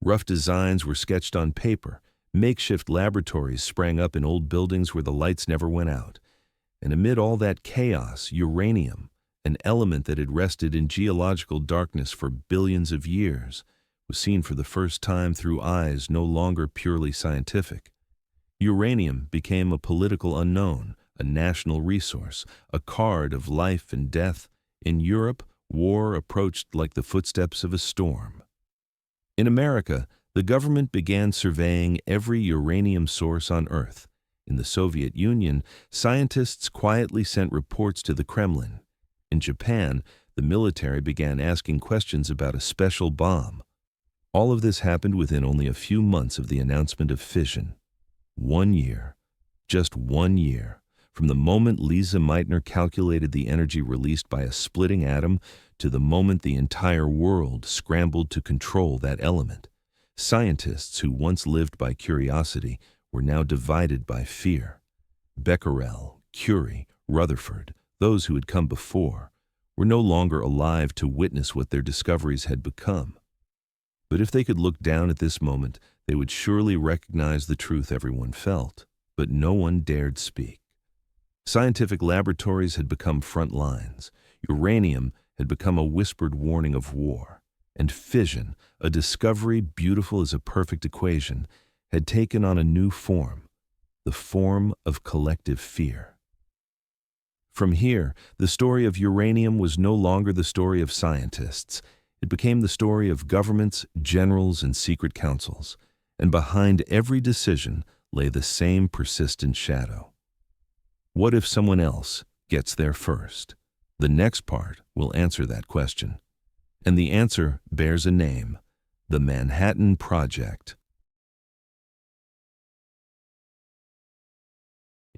Rough designs were sketched on paper. Makeshift laboratories sprang up in old buildings where the lights never went out. And amid all that chaos, uranium, an element that had rested in geological darkness for billions of years, was seen for the first time through eyes no longer purely scientific. Uranium became a political unknown, a national resource, a card of life and death. In Europe, war approached like the footsteps of a storm. In America, the government began surveying every uranium source on Earth. In the Soviet Union, scientists quietly sent reports to the Kremlin. In Japan, the military began asking questions about a special bomb. All of this happened within only a few months of the announcement of fission. 1 year, just 1 year, from the moment Lise Meitner calculated the energy released by a splitting atom to the moment the entire world scrambled to control that element. Scientists who once lived by curiosity were now divided by fear. Becquerel, Curie, Rutherford, those who had come before, were no longer alive to witness what their discoveries had become. But if they could look down at this moment, they would surely recognize the truth everyone felt, but no one dared speak. Scientific laboratories had become front lines. Uranium had become a whispered warning of war. And fission, a discovery beautiful as a perfect equation, had taken on a new form, the form of collective fear. From here, the story of uranium was no longer the story of scientists. It became the story of governments, generals, and secret councils. And behind every decision lay the same persistent shadow. What if someone else gets there first? The next part will answer that question. And the answer bears a name, the Manhattan Project.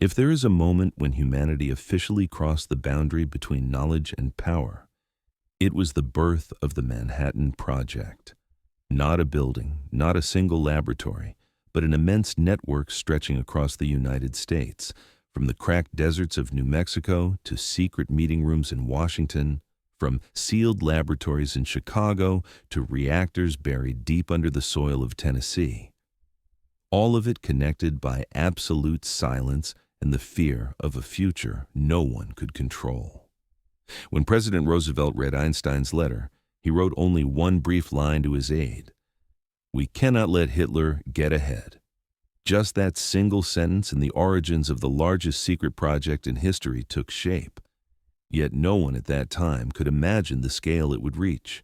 If there is a moment when humanity officially crossed the boundary between knowledge and power, it was the birth of the Manhattan Project. Not a building, not a single laboratory, but an immense network stretching across the United States, from the cracked deserts of New Mexico to secret meeting rooms in Washington, from sealed laboratories in Chicago to reactors buried deep under the soil of Tennessee. All of it connected by absolute silence and the fear of a future no one could control. When President Roosevelt read Einstein's letter, he wrote only one brief line to his aide: "We cannot let Hitler get ahead." Just that single sentence and the origins of the largest secret project in history took shape. Yet no one at that time could imagine the scale it would reach.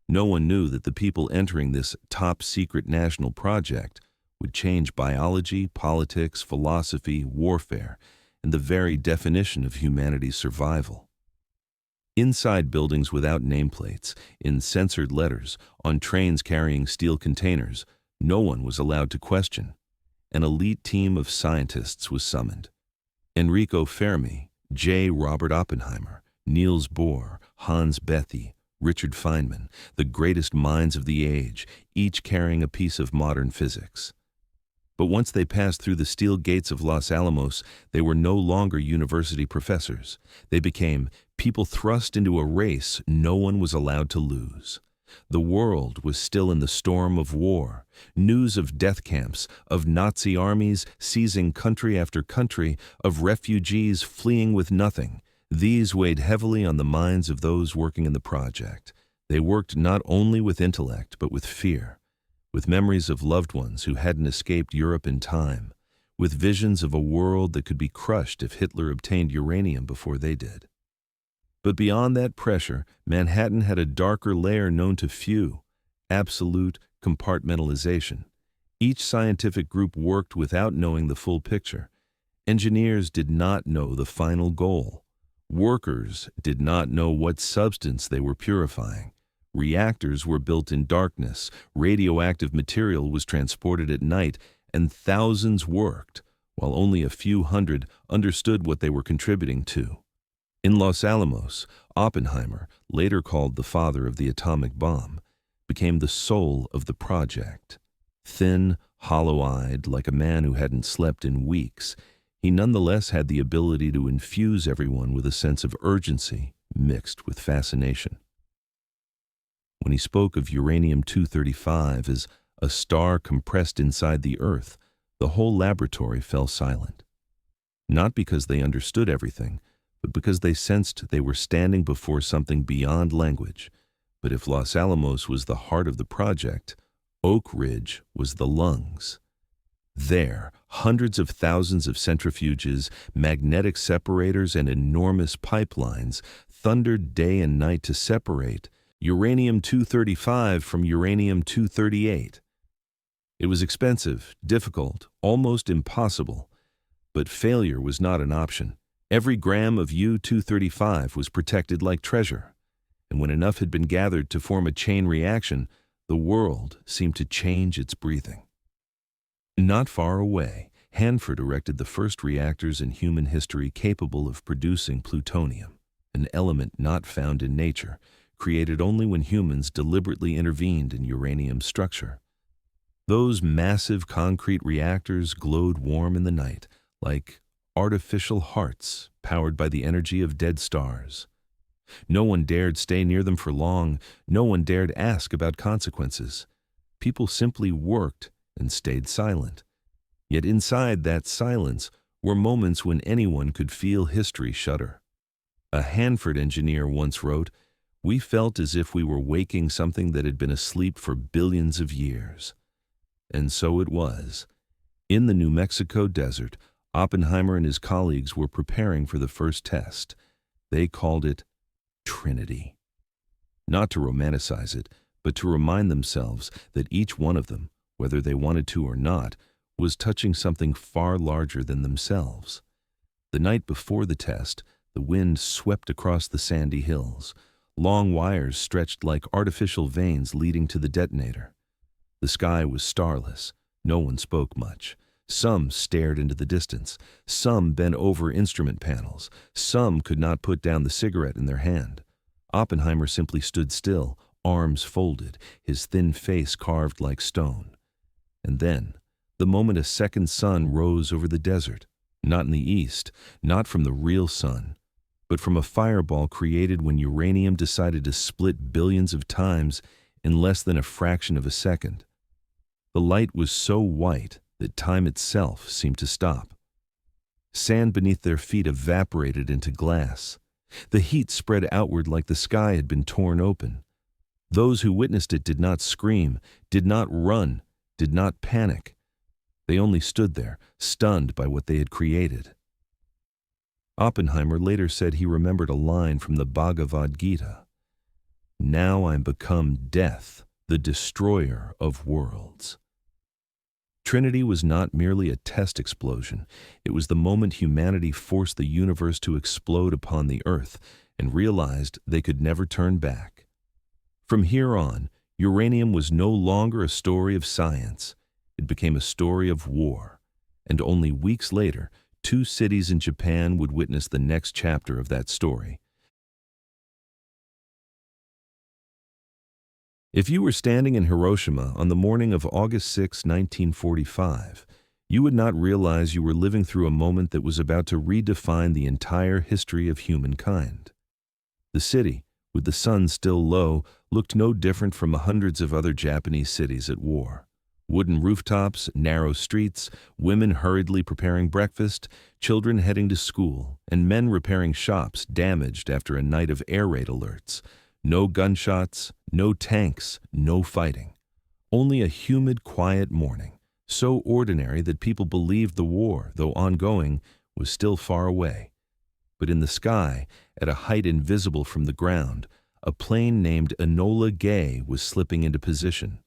No one knew that the people entering this top-secret national project would change biology, politics, philosophy, warfare, and the very definition of humanity's survival. Inside buildings without nameplates, in censored letters, on trains carrying steel containers, no one was allowed to question. An elite team of scientists was summoned. Enrico Fermi, J. Robert Oppenheimer, Niels Bohr, Hans Bethe, Richard Feynman, the greatest minds of the age, each carrying a piece of modern physics. But once they passed through the steel gates of Los Alamos, they were no longer university professors. They became people thrust into a race no one was allowed to lose. The world was still in the storm of war. News of death camps, of Nazi armies seizing country after country, of refugees fleeing with nothing. These weighed heavily on the minds of those working in the project. They worked not only with intellect, but with fear, with memories of loved ones who hadn't escaped Europe in time, with visions of a world that could be crushed if Hitler obtained uranium before they did. But beyond that pressure, Manhattan had a darker layer known to few: absolute compartmentalization. Each scientific group worked without knowing the full picture. Engineers did not know the final goal. Workers did not know what substance they were purifying. Reactors were built in darkness, radioactive material was transported at night, and thousands worked, while only a few hundred understood what they were contributing to. In Los Alamos, Oppenheimer, later called the father of the atomic bomb, became the soul of the project. Thin, hollow-eyed, like a man who hadn't slept in weeks, he nonetheless had the ability to infuse everyone with a sense of urgency mixed with fascination. When he spoke of uranium-235 as a star compressed inside the Earth, the whole laboratory fell silent. Not because they understood everything, but because they sensed they were standing before something beyond language. But if Los Alamos was the heart of the project, Oak Ridge was the lungs. There, hundreds of thousands of centrifuges, magnetic separators, and enormous pipelines thundered day and night to separate uranium-235 from uranium-238. It was expensive, difficult, almost impossible, but failure was not an option. Every gram of U-235 was protected like treasure, and when enough had been gathered to form a chain reaction, the world seemed to change its breathing. Not far away, Hanford erected the first reactors in human history capable of producing plutonium, an element not found in nature, created only when humans deliberately intervened in uranium's structure. Those massive concrete reactors glowed warm in the night, like artificial hearts powered by the energy of dead stars. No one dared stay near them for long. No one dared ask about consequences. People simply worked and stayed silent. Yet inside that silence were moments when anyone could feel history shudder. A Hanford engineer once wrote, "We felt as if we were waking something that had been asleep for billions of years." And so it was. In the New Mexico desert, Oppenheimer and his colleagues were preparing for the first test. They called it Trinity. Not to romanticize it, but to remind themselves that each one of them, whether they wanted to or not, was touching something far larger than themselves. The night before the test, the wind swept across the sandy hills. Long wires stretched like artificial veins leading to the detonator. The sky was starless. No one spoke much. Some stared into the distance. Some bent over instrument panels. Some could not put down the cigarette in their hand. Oppenheimer simply stood still, arms folded, his thin face carved like stone. And then, the moment a second sun rose over the desert, not in the east, not from the real sun, but from a fireball created when uranium decided to split billions of times in less than a fraction of a second. The light was so white that time itself seemed to stop. Sand beneath their feet evaporated into glass. The heat spread outward like the sky had been torn open. Those who witnessed it did not scream, did not run, did not panic. They only stood there, stunned by what they had created. Oppenheimer later said he remembered a line from the Bhagavad Gita. "Now I am become death, the destroyer of worlds." Trinity was not merely a test explosion. It was the moment humanity forced the universe to explode upon the Earth and realized they could never turn back. From here on, uranium was no longer a story of science. It became a story of war. And only weeks later, 2 cities in Japan would witness the next chapter of that story. If you were standing in Hiroshima on the morning of August 6, 1945, you would not realize you were living through a moment that was about to redefine the entire history of humankind. The city, with the sun still low, looked no different from hundreds of other Japanese cities at war. Wooden rooftops, narrow streets, women hurriedly preparing breakfast, children heading to school, and men repairing shops damaged after a night of air raid alerts. No gunshots, no tanks, no fighting. Only a humid, quiet morning, so ordinary that people believed the war, though ongoing, was still far away. But in the sky, at a height invisible from the ground, a plane named Enola Gay was slipping into position.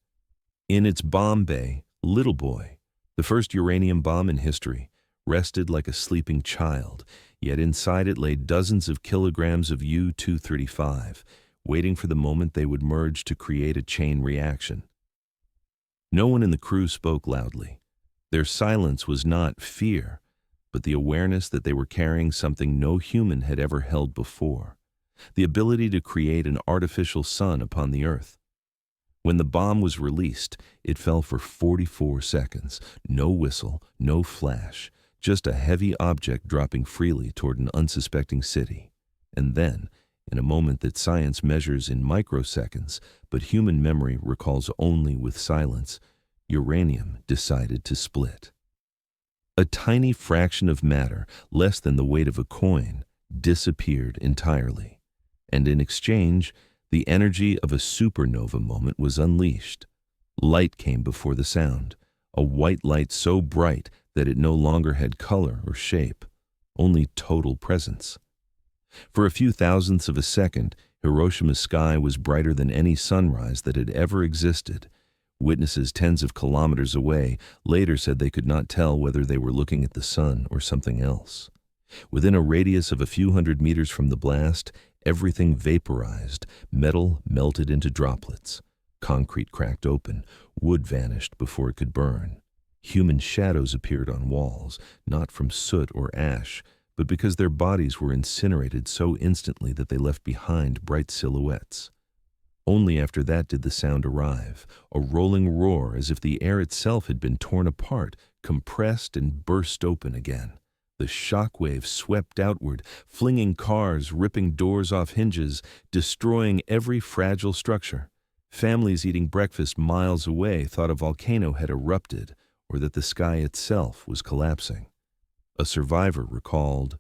In its bomb bay, Little Boy, the first uranium bomb in history, rested like a sleeping child, yet inside it lay dozens of kilograms of U-235, waiting for the moment they would merge to create a chain reaction. No one in the crew spoke loudly. Their silence was not fear, but the awareness that they were carrying something no human had ever held before, the ability to create an artificial sun upon the Earth. When the bomb was released, it fell for 44 seconds. No whistle, no flash, just a heavy object dropping freely toward an unsuspecting city. And then, in a moment that science measures in microseconds, but human memory recalls only with silence, uranium decided to split. A tiny fraction of matter, less than the weight of a coin, disappeared entirely. And in exchange, the energy of a supernova moment was unleashed. Light came before the sound, a white light so bright that it no longer had color or shape, only total presence. For a few thousandths of a second, Hiroshima's sky was brighter than any sunrise that had ever existed. Witnesses tens of kilometers away later said they could not tell whether they were looking at the sun or something else. Within a radius of a few hundred meters from the blast, everything vaporized, metal melted into droplets. Concrete cracked open, wood vanished before it could burn. Human shadows appeared on walls, not from soot or ash, but because their bodies were incinerated so instantly that they left behind bright silhouettes. Only after that did the sound arrive, a rolling roar as if the air itself had been torn apart, compressed and burst open again. The shock wave swept outward, flinging cars, ripping doors off hinges, destroying every fragile structure. Families eating breakfast miles away thought a volcano had erupted or that the sky itself was collapsing. A survivor recalled,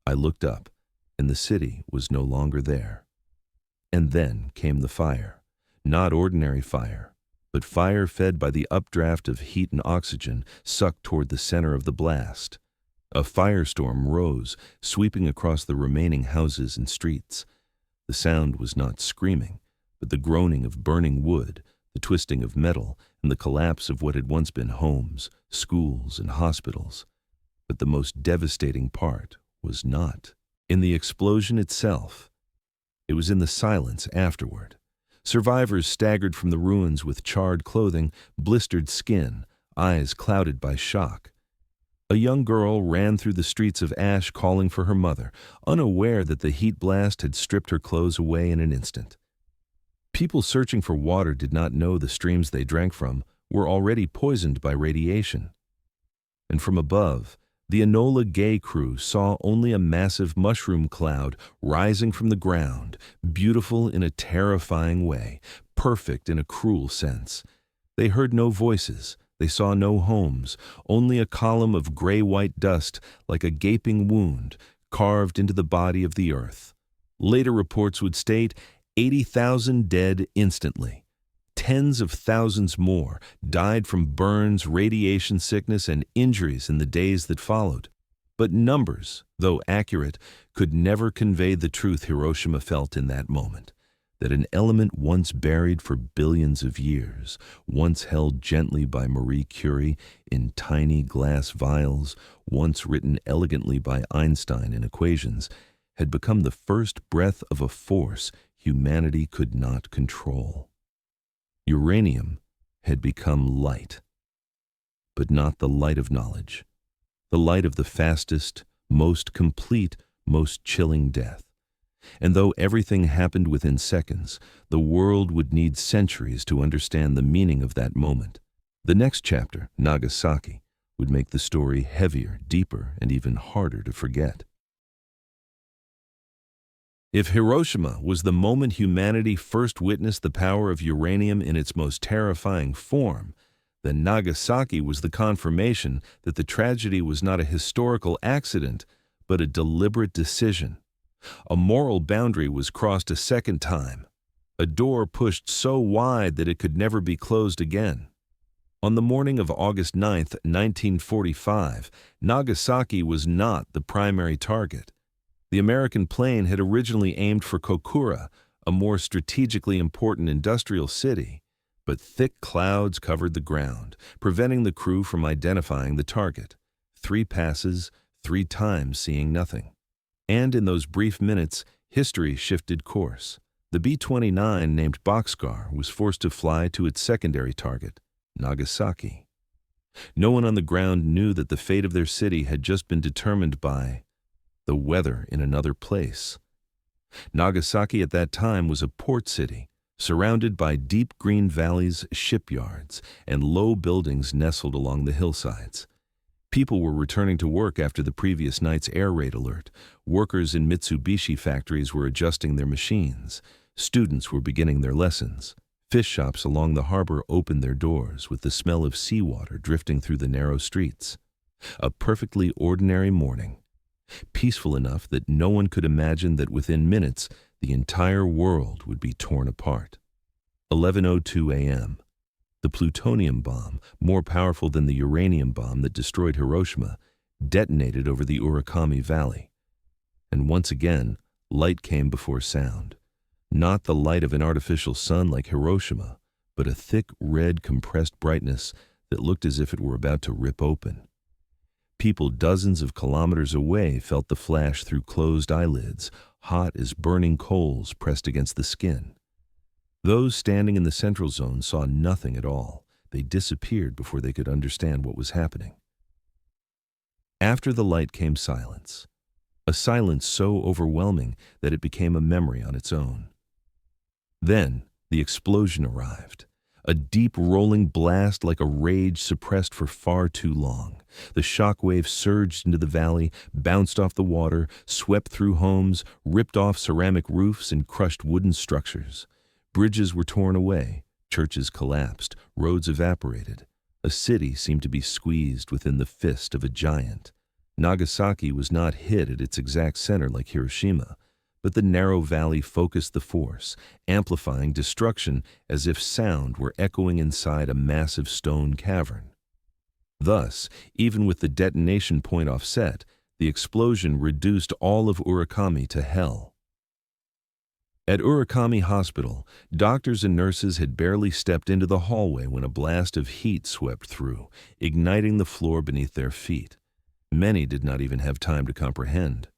"I looked up, and the city was no longer there." And then came the fire. Not ordinary fire, but fire fed by the updraft of heat and oxygen sucked toward the center of the blast. A firestorm rose, sweeping across the remaining houses and streets. The sound was not screaming, but the groaning of burning wood, the twisting of metal, and the collapse of what had once been homes, schools, and hospitals. But the most devastating part was not in the explosion itself. It was in the silence afterward. Survivors staggered from the ruins with charred clothing, blistered skin, eyes clouded by shock. A young girl ran through the streets of ash calling for her mother, unaware that the heat blast had stripped her clothes away in an instant. People searching for water did not know the streams they drank from were already poisoned by radiation. And from above, the Enola Gay crew saw only a massive mushroom cloud rising from the ground, beautiful in a terrifying way, perfect in a cruel sense. They heard no voices, They saw no homes, only a column of gray-white dust like a gaping wound carved into the body of the earth. Later reports would state 80,000 dead instantly. Tens of thousands more died from burns, radiation sickness, and injuries in the days that followed. But numbers, though accurate, could never convey the truth Hiroshima felt in that moment. That an element once buried for billions of years, once held gently by Marie Curie in tiny glass vials, once written elegantly by Einstein in equations, had become the first breath of a force humanity could not control. Uranium had become light, but not the light of knowledge, the light of the fastest, most complete, most chilling death. And though everything happened within seconds, the world would need centuries to understand the meaning of that moment. The next chapter, Nagasaki, would make the story heavier, deeper, and even harder to forget. If Hiroshima was the moment humanity first witnessed the power of uranium in its most terrifying form, then Nagasaki was the confirmation that the tragedy was not a historical accident, but a deliberate decision. A moral boundary was crossed a second time, a door pushed so wide that it could never be closed again. On the morning of August 9, 1945, Nagasaki was not the primary target. The American plane had originally aimed for Kokura, a more strategically important industrial city, but thick clouds covered the ground, preventing the crew from identifying the target. 3 passes, 3 times seeing nothing. And in those brief minutes, history shifted course. The B-29 named Boxcar was forced to fly to its secondary target, Nagasaki. No one on the ground knew that the fate of their city had just been determined by the weather in another place. Nagasaki at that time was a port city, surrounded by deep green valleys, shipyards, and low buildings nestled along the hillsides. People were returning to work after the previous night's air raid alert. Workers in Mitsubishi factories were adjusting their machines. Students were beginning their lessons. Fish shops along the harbor opened their doors with the smell of seawater drifting through the narrow streets. A perfectly ordinary morning. Peaceful enough that no one could imagine that within minutes the entire world would be torn apart. 11:02 a.m. The plutonium bomb, more powerful than the uranium bomb that destroyed Hiroshima, detonated over the Urakami Valley. And once again, light came before sound. Not the light of an artificial sun like Hiroshima, but a thick red compressed brightness that looked as if it were about to rip open. People dozens of kilometers away felt the flash through closed eyelids, hot as burning coals pressed against the skin. Those standing in the central zone saw nothing at all. They disappeared before they could understand what was happening. After the light came silence, a silence so overwhelming that it became a memory on its own. Then the explosion arrived. A deep rolling blast like a rage suppressed for far too long. The shock wave surged into the valley, bounced off the water, swept through homes, ripped off ceramic roofs, and crushed wooden structures. Bridges were torn away, churches collapsed, roads evaporated. A city seemed to be squeezed within the fist of a giant. Nagasaki was not hit at its exact center like Hiroshima, but the narrow valley focused the force, amplifying destruction as if sound were echoing inside a massive stone cavern. Thus, even with the detonation point offset, the explosion reduced all of Urakami to hell. At Urakami Hospital, doctors and nurses had barely stepped into the hallway when a blast of heat swept through, igniting the floor beneath their feet. Many did not even have time to comprehend.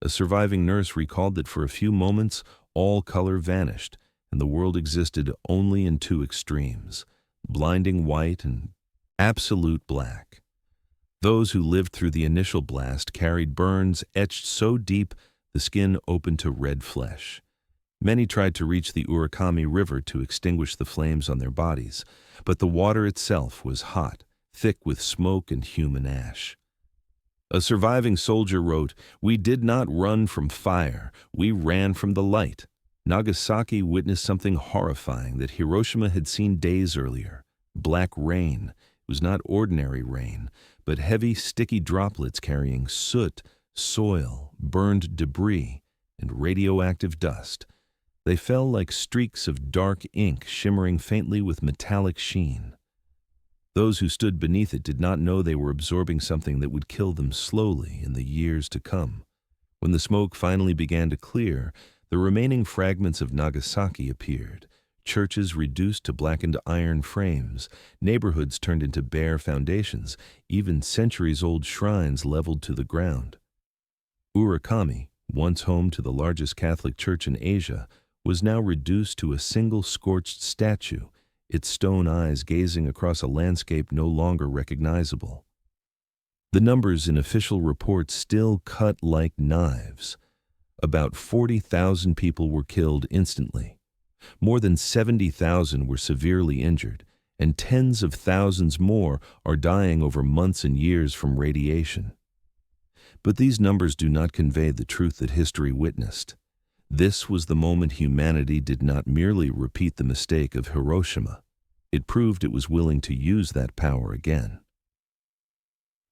A surviving nurse recalled that for a few moments, all color vanished, and the world existed only in 2 extremes, blinding white and absolute black. Those who lived through the initial blast carried burns etched so deep the skin opened to red flesh. Many tried to reach the Urakami River to extinguish the flames on their bodies, but the water itself was hot, thick with smoke and human ash. A surviving soldier wrote, "We did not run from fire, we ran from the light." Nagasaki witnessed something horrifying that Hiroshima had seen days earlier: black rain, was not ordinary rain, but heavy, sticky droplets carrying soot, soil, burned debris, and radioactive dust. They fell like streaks of dark ink shimmering faintly with metallic sheen. Those who stood beneath it did not know they were absorbing something that would kill them slowly in the years to come. When the smoke finally began to clear, the remaining fragments of Nagasaki appeared. Churches reduced to blackened iron frames, neighborhoods turned into bare foundations, even centuries-old shrines leveled to the ground. Urakami, once home to the largest Catholic church in Asia, was now reduced to a single scorched statue, its stone eyes gazing across a landscape no longer recognizable. The numbers in official reports still cut like knives. About 40,000 people were killed instantly. More than 70,000 were severely injured, and tens of thousands more are dying over months and years from radiation. But these numbers do not convey the truth that history witnessed. This was the moment humanity did not merely repeat the mistake of Hiroshima. It proved it was willing to use that power again.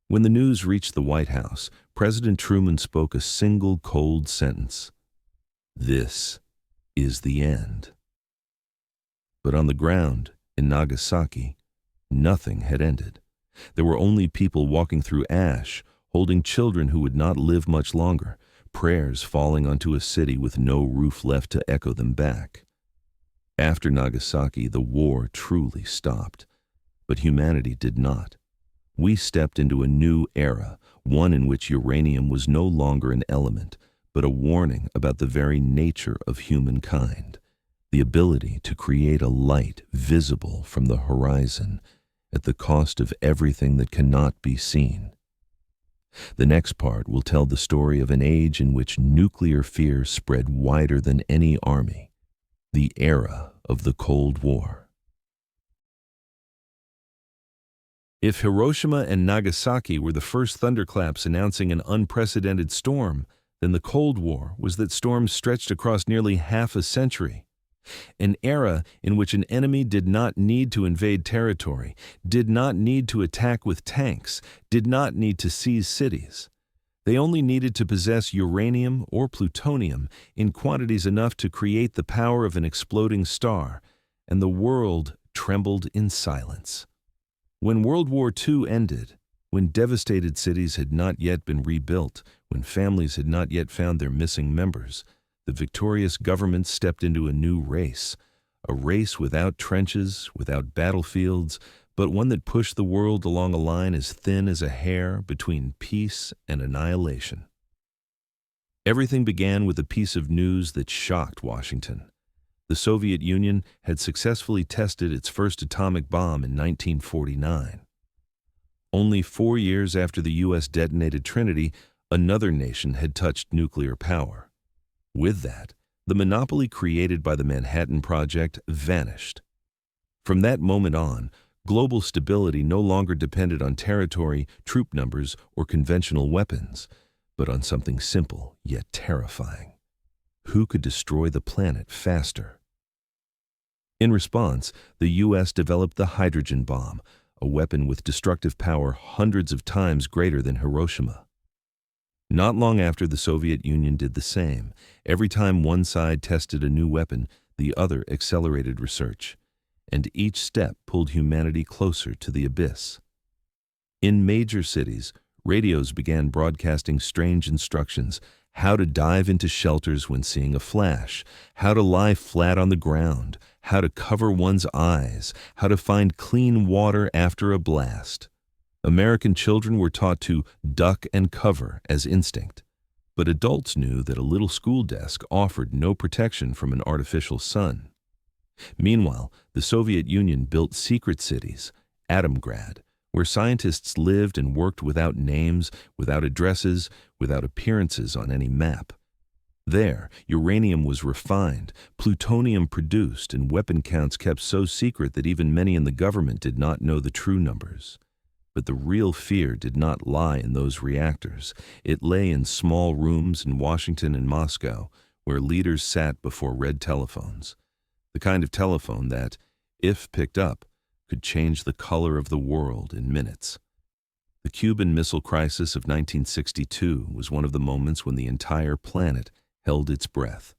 When the news reached the White House, President Truman spoke a single cold sentence: "This is the end." But on the ground, in Nagasaki, nothing had ended. There were only people walking through ash, holding children who would not live much longer, prayers falling onto a city with no roof left to echo them back. After Nagasaki, the war truly stopped, but humanity did not. We stepped into a new era, one in which uranium was no longer an element, but a warning about the very nature of humankind, the ability to create a light visible from the horizon at the cost of everything that cannot be seen. The next part will tell the story of an age in which nuclear fear spread wider than any army, the era of the Cold War. If Hiroshima and Nagasaki were the first thunderclaps announcing an unprecedented storm, then the Cold War was that storm stretched across nearly half a century. An era in which an enemy did not need to invade territory, did not need to attack with tanks, did not need to seize cities. They only needed to possess uranium or plutonium in quantities enough to create the power of an exploding star, and the world trembled in silence. When World War II ended, when devastated cities had not yet been rebuilt, when families had not yet found their missing members, the victorious government stepped into a new race, a race without trenches, without battlefields, but one that pushed the world along a line as thin as a hair between peace and annihilation. Everything began with a piece of news that shocked Washington. The Soviet Union had successfully tested its first atomic bomb in 1949. Only 4 years after the U.S. detonated Trinity, another nation had touched nuclear power. With that, the monopoly created by the Manhattan Project vanished. From that moment on, global stability no longer depended on territory, troop numbers, or conventional weapons, but on something simple yet terrifying. Who could destroy the planet faster? In response, the U.S. developed the hydrogen bomb, a weapon with destructive power hundreds of times greater than Hiroshima. Not long after, the Soviet Union did the same. Every time one side tested a new weapon, the other accelerated research, and each step pulled humanity closer to the abyss. In major cities, radios began broadcasting strange instructions: how to dive into shelters when seeing a flash, how to lie flat on the ground, how to cover one's eyes, how to find clean water after a blast. American children were taught to duck and cover as instinct, but adults knew that a little school desk offered no protection from an artificial sun. Meanwhile, the Soviet Union built secret cities, Atomgrad, where scientists lived and worked without names, without addresses, without appearances on any map. There, uranium was refined, plutonium produced, and weapon counts kept so secret that even many in the government did not know the true numbers. But the real fear did not lie in those reactors. It lay in small rooms in Washington and Moscow, where leaders sat before red telephones. The kind of telephone that, if picked up, could change the color of the world in minutes. The Cuban Missile Crisis of 1962 was one of the moments when the entire planet held its breath.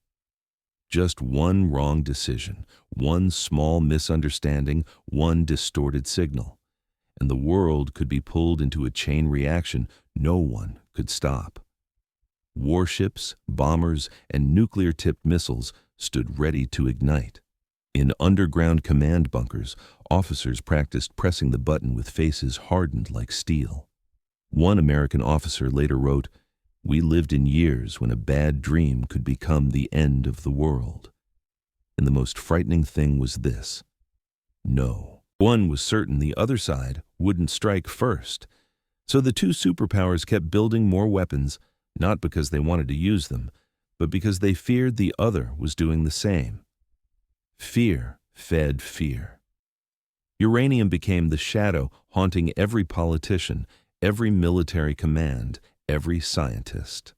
Just one wrong decision, one small misunderstanding, one distorted signal, and the world could be pulled into a chain reaction no one could stop. Warships, bombers, and nuclear-tipped missiles stood ready to ignite. In underground command bunkers, officers practiced pressing the button with faces hardened like steel. One American officer later wrote, "We lived in years when a bad dream could become the end of the world." And the most frightening thing was this: no one was certain the other side wouldn't strike first. So the two superpowers kept building more weapons, not because they wanted to use them, but because they feared the other was doing the same. Fear fed fear. Uranium became the shadow haunting every politician, every military command, every scientist.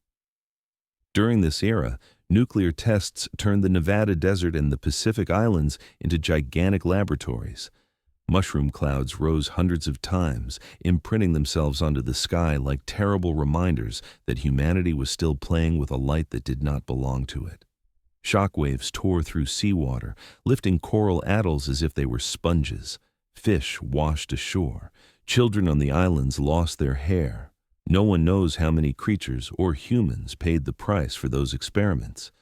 During this era, nuclear tests turned the Nevada desert and the Pacific Islands into gigantic laboratories. Mushroom clouds rose hundreds of times, imprinting themselves onto the sky like terrible reminders that humanity was still playing with a light that did not belong to it. Shockwaves tore through seawater, lifting coral atolls as if they were sponges. Fish washed ashore. Children on the islands lost their hair. No one knows how many creatures or humans paid the price for those experiments.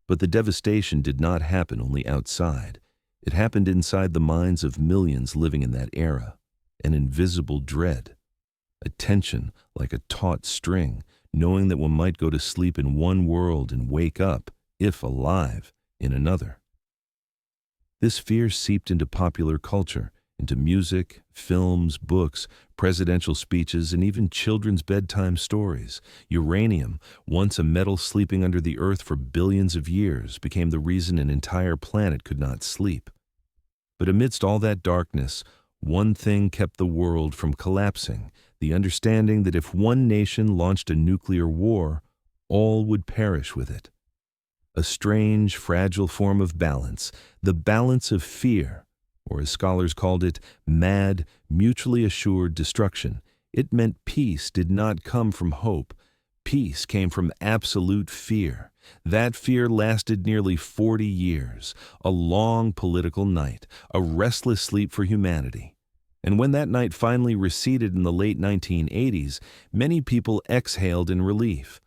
But the devastation did not happen only outside. It happened inside the minds of millions living in that era. An invisible dread. A tension like a taut string, knowing that one might go to sleep in one world and wake up, if alive, in another. This fear seeped into popular culture, into music, films, books, presidential speeches, and even children's bedtime stories. Uranium, once a metal sleeping under the earth for billions of years, became the reason an entire planet could not sleep. But amidst all that darkness, one thing kept the world from collapsing: the understanding that if one nation launched a nuclear war, all would perish with it. A strange, fragile form of balance, the balance of fear, or as scholars called it, mad, mutually assured destruction. It meant peace did not come from hope. Peace came from absolute fear. That fear lasted nearly 40 years, a long political night, a restless sleep for humanity. And when that night finally receded in the late 1980s, many people exhaled in relief.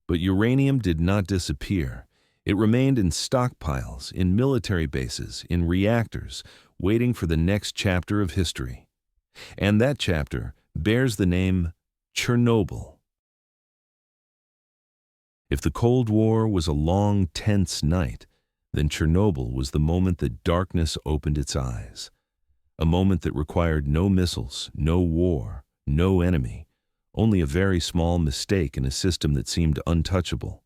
But uranium did not disappear. It remained in stockpiles, in military bases, in reactors, waiting for the next chapter of history. And that chapter bears the name Chernobyl. If the Cold War was a long, tense night, then Chernobyl was the moment that darkness opened its eyes. A moment that required no missiles, no war, no enemy, only a very small mistake in a system that seemed untouchable.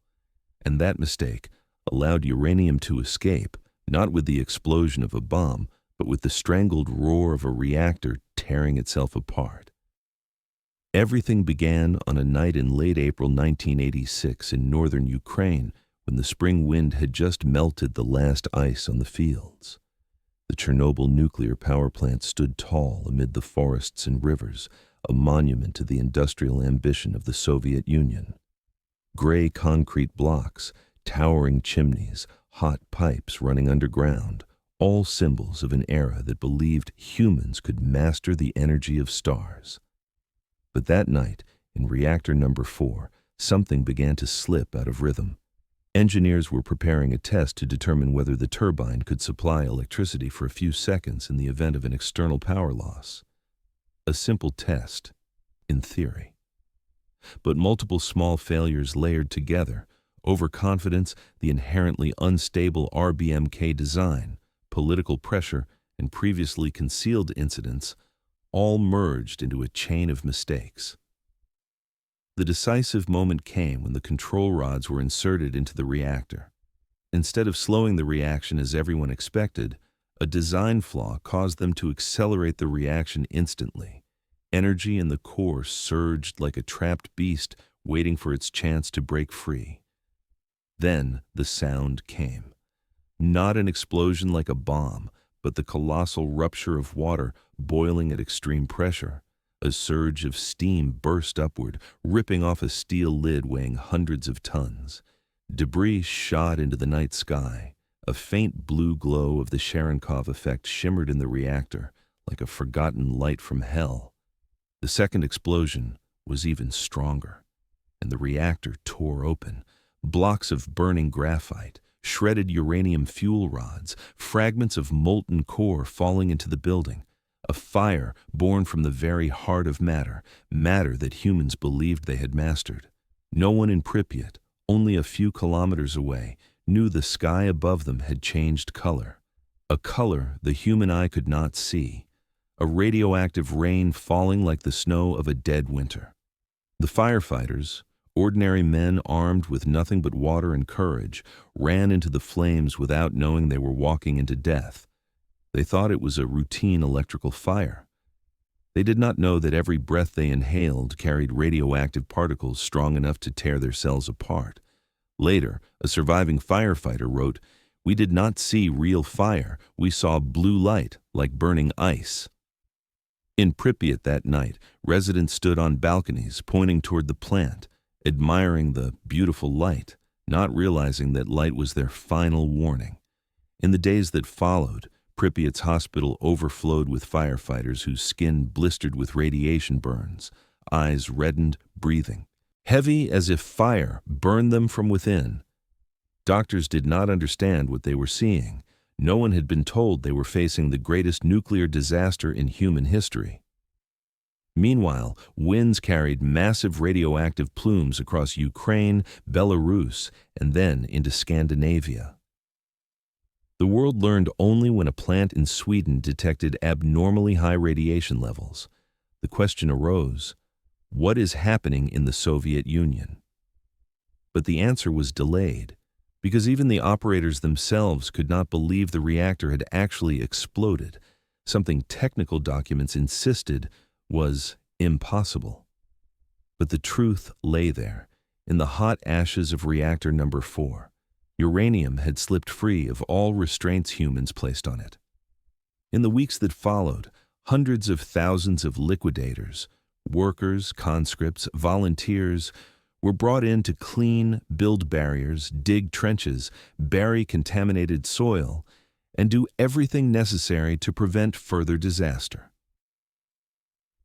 And that mistake allowed uranium to escape, not with the explosion of a bomb, but with the strangled roar of a reactor tearing itself apart. Everything began on a night in late April 1986 in northern Ukraine, when the spring wind had just melted the last ice on the fields. The Chernobyl nuclear power plant stood tall amid the forests and rivers, a monument to the industrial ambition of the Soviet Union. Gray concrete blocks, towering chimneys, hot pipes running underground, all symbols of an era that believed humans could master the energy of stars. But that night, in reactor number 4, something began to slip out of rhythm. Engineers were preparing a test to determine whether the turbine could supply electricity for a few seconds in the event of an external power loss. A simple test, in theory. But multiple small failures layered together, overconfidence, the inherently unstable RBMK design, political pressure, and previously concealed incidents, all merged into a chain of mistakes. The decisive moment came when the control rods were inserted into the reactor. Instead of slowing the reaction as everyone expected, a design flaw caused them to accelerate the reaction instantly. Energy in the core surged like a trapped beast waiting for its chance to break free. Then the sound came. Not an explosion like a bomb, but the colossal rupture of water boiling at extreme pressure. A surge of steam burst upward, ripping off a steel lid weighing hundreds of tons. Debris shot into the night sky. A faint blue glow of the Cherenkov effect shimmered in the reactor, like a forgotten light from hell. The second explosion was even stronger, and the reactor tore open. Blocks of burning graphite, shredded uranium fuel rods, fragments of molten core falling into the building. A fire born from the very heart of matter, matter that humans believed they had mastered. No one in Pripyat, only a few kilometers away, knew the sky above them had changed color. A color the human eye could not see. A radioactive rain falling like the snow of a dead winter. The firefighters, ordinary men armed with nothing but water and courage, ran into the flames without knowing they were walking into death. They thought it was a routine electrical fire. They did not know that every breath they inhaled carried radioactive particles strong enough to tear their cells apart. Later, a surviving firefighter wrote, "We did not see real fire. We saw blue light, like burning ice." In Pripyat that night, residents stood on balconies pointing toward the plant, admiring the beautiful light, not realizing that light was their final warning. In the days that followed, Pripyat's hospital overflowed with firefighters whose skin blistered with radiation burns, eyes reddened, breathing heavy as if fire burned them from within. Doctors did not understand what they were seeing. No one had been told they were facing the greatest nuclear disaster in human history. Meanwhile, winds carried massive radioactive plumes across Ukraine, Belarus, and then into Scandinavia. The world learned only when a plant in Sweden detected abnormally high radiation levels. The question arose, what is happening in the Soviet Union? But the answer was delayed, because even the operators themselves could not believe the reactor had actually exploded, something technical documents insisted was impossible. But the truth lay there, in the hot ashes of reactor number 4. Uranium had slipped free of all restraints humans placed on it. In the weeks that followed, hundreds of thousands of liquidators, workers, conscripts, volunteers, were brought in to clean, build barriers, dig trenches, bury contaminated soil, and do everything necessary to prevent further disaster.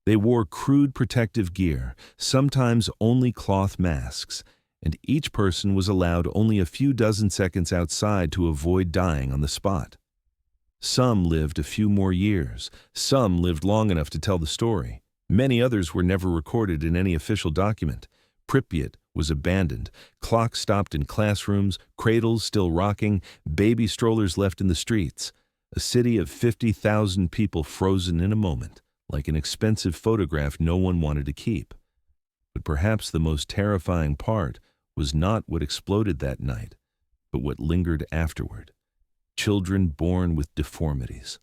They wore crude protective gear, sometimes only cloth masks, and each person was allowed only a few dozen seconds outside to avoid dying on the spot. Some lived a few more years, some lived long enough to tell the story. Many others were never recorded in any official document. Pripyat was abandoned, clocks stopped in classrooms, cradles still rocking, baby strollers left in the streets. A city of 50,000 people frozen in a moment, like an expensive photograph no one wanted to keep. But perhaps the most terrifying part was not what exploded that night, but what lingered afterward. Children born with deformities.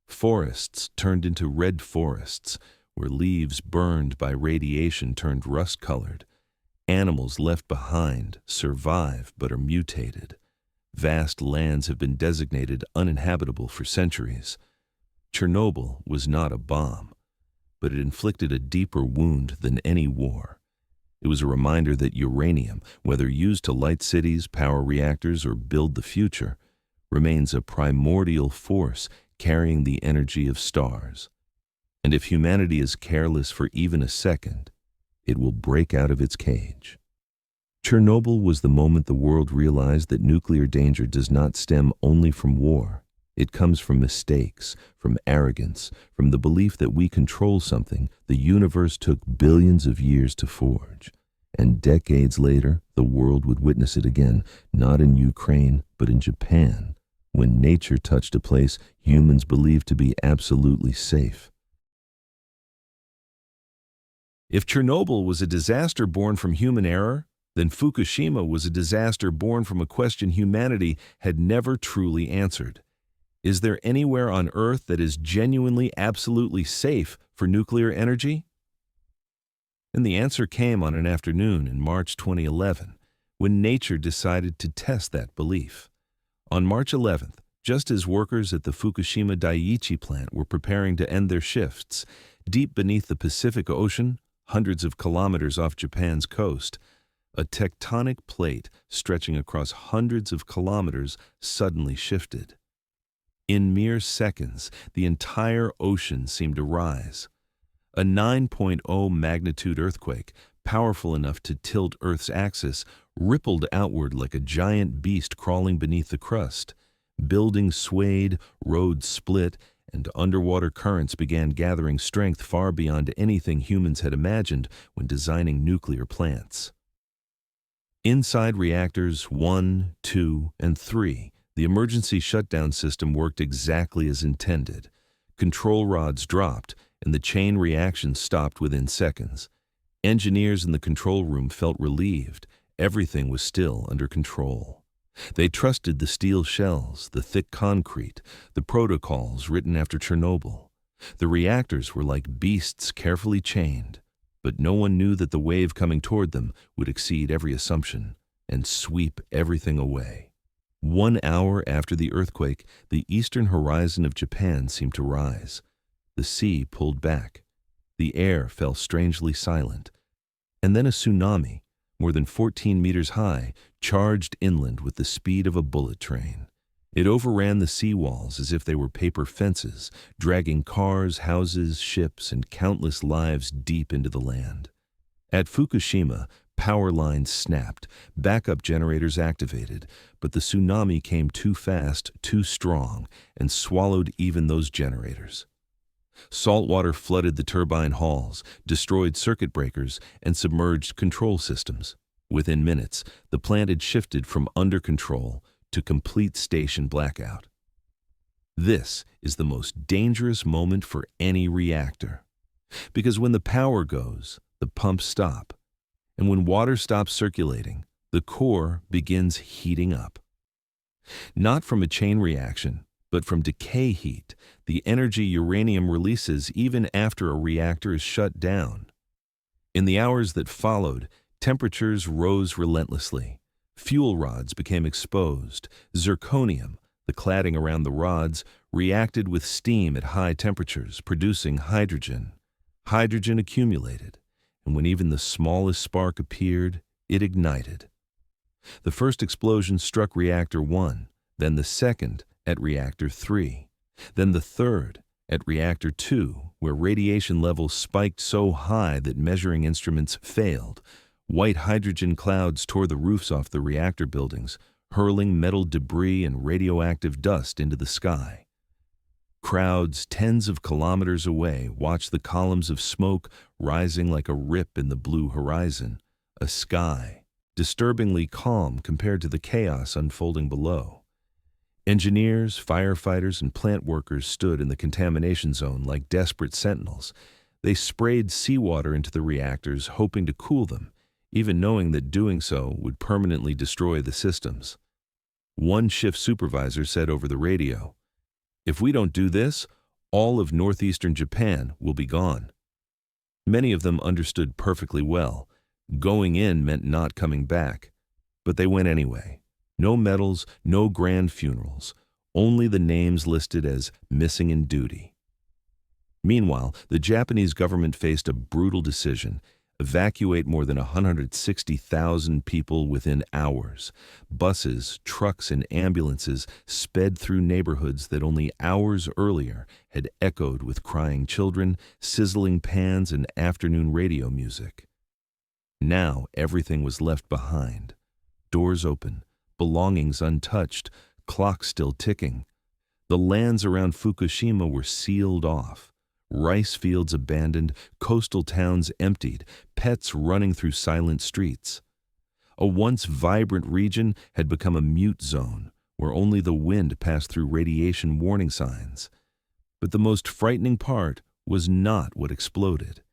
Forests turned into red forests, where leaves burned by radiation turned rust-colored. Animals left behind survive but are mutated. Vast lands have been designated uninhabitable for centuries. Chernobyl was not a bomb, but it inflicted a deeper wound than any war. It was a reminder that uranium, whether used to light cities, power reactors, or build the future, remains a primordial force carrying the energy of stars. And if humanity is careless for even a second, it will break out of its cage. Chernobyl was the moment the world realized that nuclear danger does not stem only from war. It comes from mistakes, from arrogance, from the belief that we control something the universe took billions of years to forge. And decades later, the world would witness it again, not in Ukraine, but in Japan, when nature touched a place humans believed to be absolutely safe. If Chernobyl was a disaster born from human error, then Fukushima was a disaster born from a question humanity had never truly answered. Is there anywhere on Earth that is genuinely, absolutely safe for nuclear energy? And the answer came on an afternoon in March 2011, when nature decided to test that belief. On March 11th, Just as workers at the Fukushima Daiichi plant were preparing to end their shifts, deep beneath the Pacific Ocean, hundreds of kilometers off Japan's coast, a tectonic plate stretching across hundreds of kilometers suddenly shifted. In mere seconds, the entire ocean seemed to rise. A 9.0 magnitude earthquake, powerful enough to tilt Earth's axis, rippled outward like a giant beast crawling beneath the crust. Buildings swayed, roads split, and underwater currents began gathering strength far beyond anything humans had imagined when designing nuclear plants. Inside reactors 1, 2, and 3, the emergency shutdown system worked exactly as intended. Control rods dropped, and the chain reaction stopped within seconds. Engineers in the control room felt relieved. Everything was still under control. They trusted the steel shells, the thick concrete, the protocols written after Chernobyl. The reactors were like beasts carefully chained, but no one knew that the wave coming toward them would exceed every assumption and sweep everything away. 1 hour after the earthquake, the eastern horizon of Japan seemed to rise. The sea pulled back. The air fell strangely silent. And then a tsunami, more than 14 meters high, charged inland with the speed of a bullet train. It overran the seawalls as if they were paper fences, dragging cars, houses, ships, and countless lives deep into the land. At Fukushima, power lines snapped, backup generators activated, but the tsunami came too fast, too strong, and swallowed even those generators. Salt water flooded the turbine halls, destroyed circuit breakers, and submerged control systems. Within minutes, the plant had shifted from under control to complete station blackout. This is the most dangerous moment for any reactor. Because when the power goes, the pumps stop. And when water stops circulating, the core begins heating up. Not from a chain reaction, but from decay heat, the energy uranium releases even after a reactor is shut down. In the hours that followed, temperatures rose relentlessly. Fuel rods became exposed. Zirconium, the cladding around the rods, reacted with steam at high temperatures, producing hydrogen. Hydrogen accumulated, and when even the smallest spark appeared, it ignited. The first explosion struck Reactor 1, then the second at Reactor 3, then the third at Reactor 2, where radiation levels spiked so high that measuring instruments failed. White hydrogen clouds tore the roofs off the reactor buildings, hurling metal debris and radioactive dust into the sky. Crowds tens of kilometers away watched the columns of smoke rising like a rip in the blue horizon, a sky disturbingly calm compared to the chaos unfolding below. Engineers, firefighters, and plant workers stood in the contamination zone like desperate sentinels. They sprayed seawater into the reactors, hoping to cool them, even knowing that doing so would permanently destroy the systems. One shift supervisor said over the radio, "If we don't do this, all of northeastern Japan will be gone." Many of them understood perfectly well. Going in meant not coming back. But they went anyway. No medals, no grand funerals, only the names listed as missing in duty. Meanwhile, the Japanese government faced a brutal decision: evacuate more than 160,000 people within hours. Buses, trucks, and ambulances sped through neighborhoods that only hours earlier had echoed with crying children, sizzling pans, and afternoon radio music. Now everything was left behind. Doors open, belongings untouched, clocks still ticking. The lands around Fukushima were sealed off. Rice fields abandoned, coastal towns emptied, pets running through silent streets. A once vibrant region had become a mute zone, where only the wind passed through radiation warning signs. But the most frightening part was not what exploded.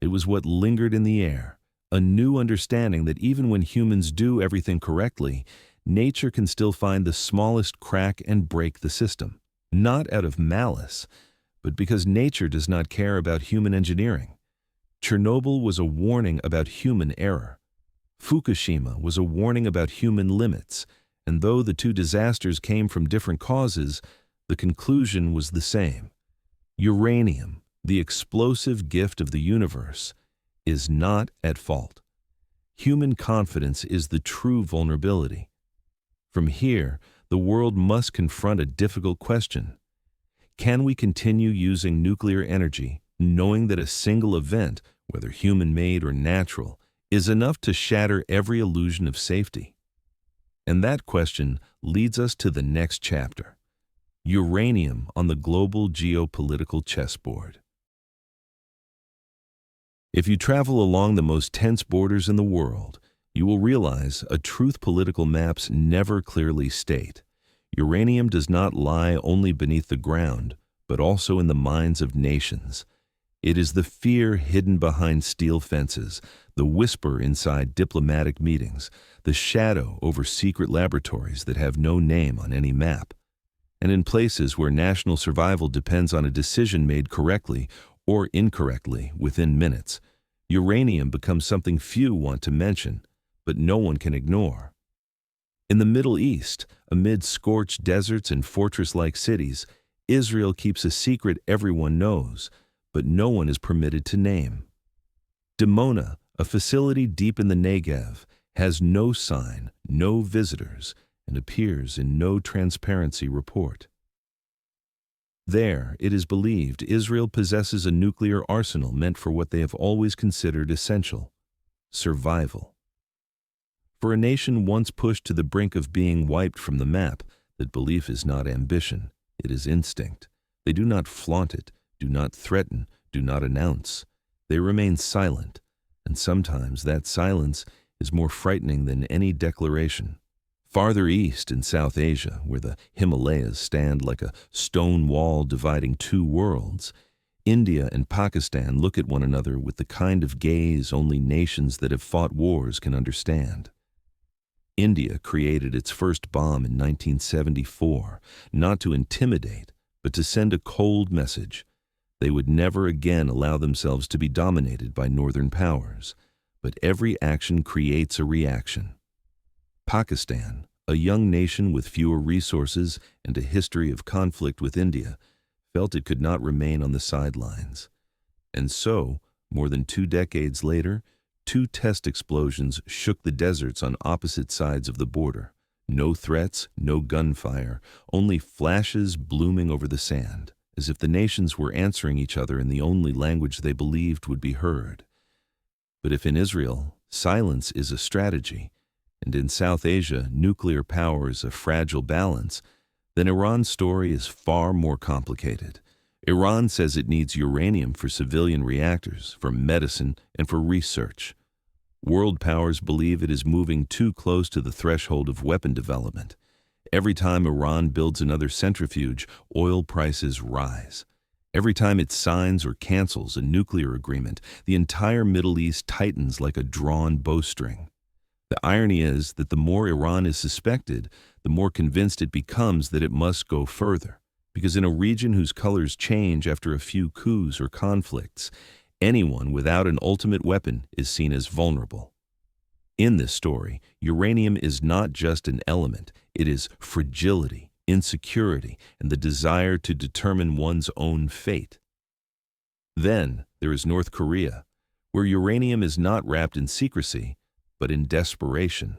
It was what lingered in the air, a new understanding that even when humans do everything correctly, nature can still find the smallest crack and break the system. Not out of malice, but because nature does not care about human engineering. Chernobyl was a warning about human error. Fukushima was a warning about human limits, and though the two disasters came from different causes, the conclusion was the same. Uranium, the explosive gift of the universe, is not at fault. Human confidence is the true vulnerability. From here, the world must confront a difficult question. Can we continue using nuclear energy, knowing that a single event, whether human-made or natural, is enough to shatter every illusion of safety? And that question leads us to the next chapter: uranium on the global geopolitical chessboard. If you travel along the most tense borders in the world, you will realize a truth political maps never clearly state. Uranium does not lie only beneath the ground, but also in the minds of nations. It is the fear hidden behind steel fences, the whisper inside diplomatic meetings, the shadow over secret laboratories that have no name on any map. And in places where national survival depends on a decision made correctly or incorrectly within minutes, uranium becomes something few want to mention, but no one can ignore. In the Middle East, amid scorched deserts and fortress-like cities, Israel keeps a secret everyone knows, but no one is permitted to name. Dimona, a facility deep in the Negev, has no sign, no visitors, and appears in no transparency report. There, it is believed, Israel possesses a nuclear arsenal meant for what they have always considered essential: survival. For a nation once pushed to the brink of being wiped from the map, that belief is not ambition, it is instinct. They do not flaunt it, do not threaten, do not announce. They remain silent, and sometimes that silence is more frightening than any declaration. Farther east in South Asia, where the Himalayas stand like a stone wall dividing two worlds, India and Pakistan look at one another with the kind of gaze only nations that have fought wars can understand. India created its first bomb in 1974, not to intimidate, but to send a cold message. They would never again allow themselves to be dominated by northern powers, but every action creates a reaction. Pakistan, a young nation with fewer resources and a history of conflict with India, felt it could not remain on the sidelines. And so, more than 2 decades later, 2 test explosions shook the deserts on opposite sides of the border. No threats, no gunfire, only flashes blooming over the sand, as if the nations were answering each other in the only language they believed would be heard. But if in Israel, silence is a strategy, and in South Asia, nuclear power is a fragile balance, then Iran's story is far more complicated. Iran says it needs uranium for civilian reactors, for medicine, and for research. World powers believe it is moving too close to the threshold of weapon development. Every time Iran builds another centrifuge, oil prices rise. Every time it signs or cancels a nuclear agreement, the entire Middle East tightens like a drawn bowstring. The irony is that the more Iran is suspected, the more convinced it becomes that it must go further. Because in a region whose colors change after a few coups or conflicts, anyone without an ultimate weapon is seen as vulnerable. In this story, uranium is not just an element, it is fragility, insecurity, and the desire to determine one's own fate. Then there is North Korea, where uranium is not wrapped in secrecy, but in desperation.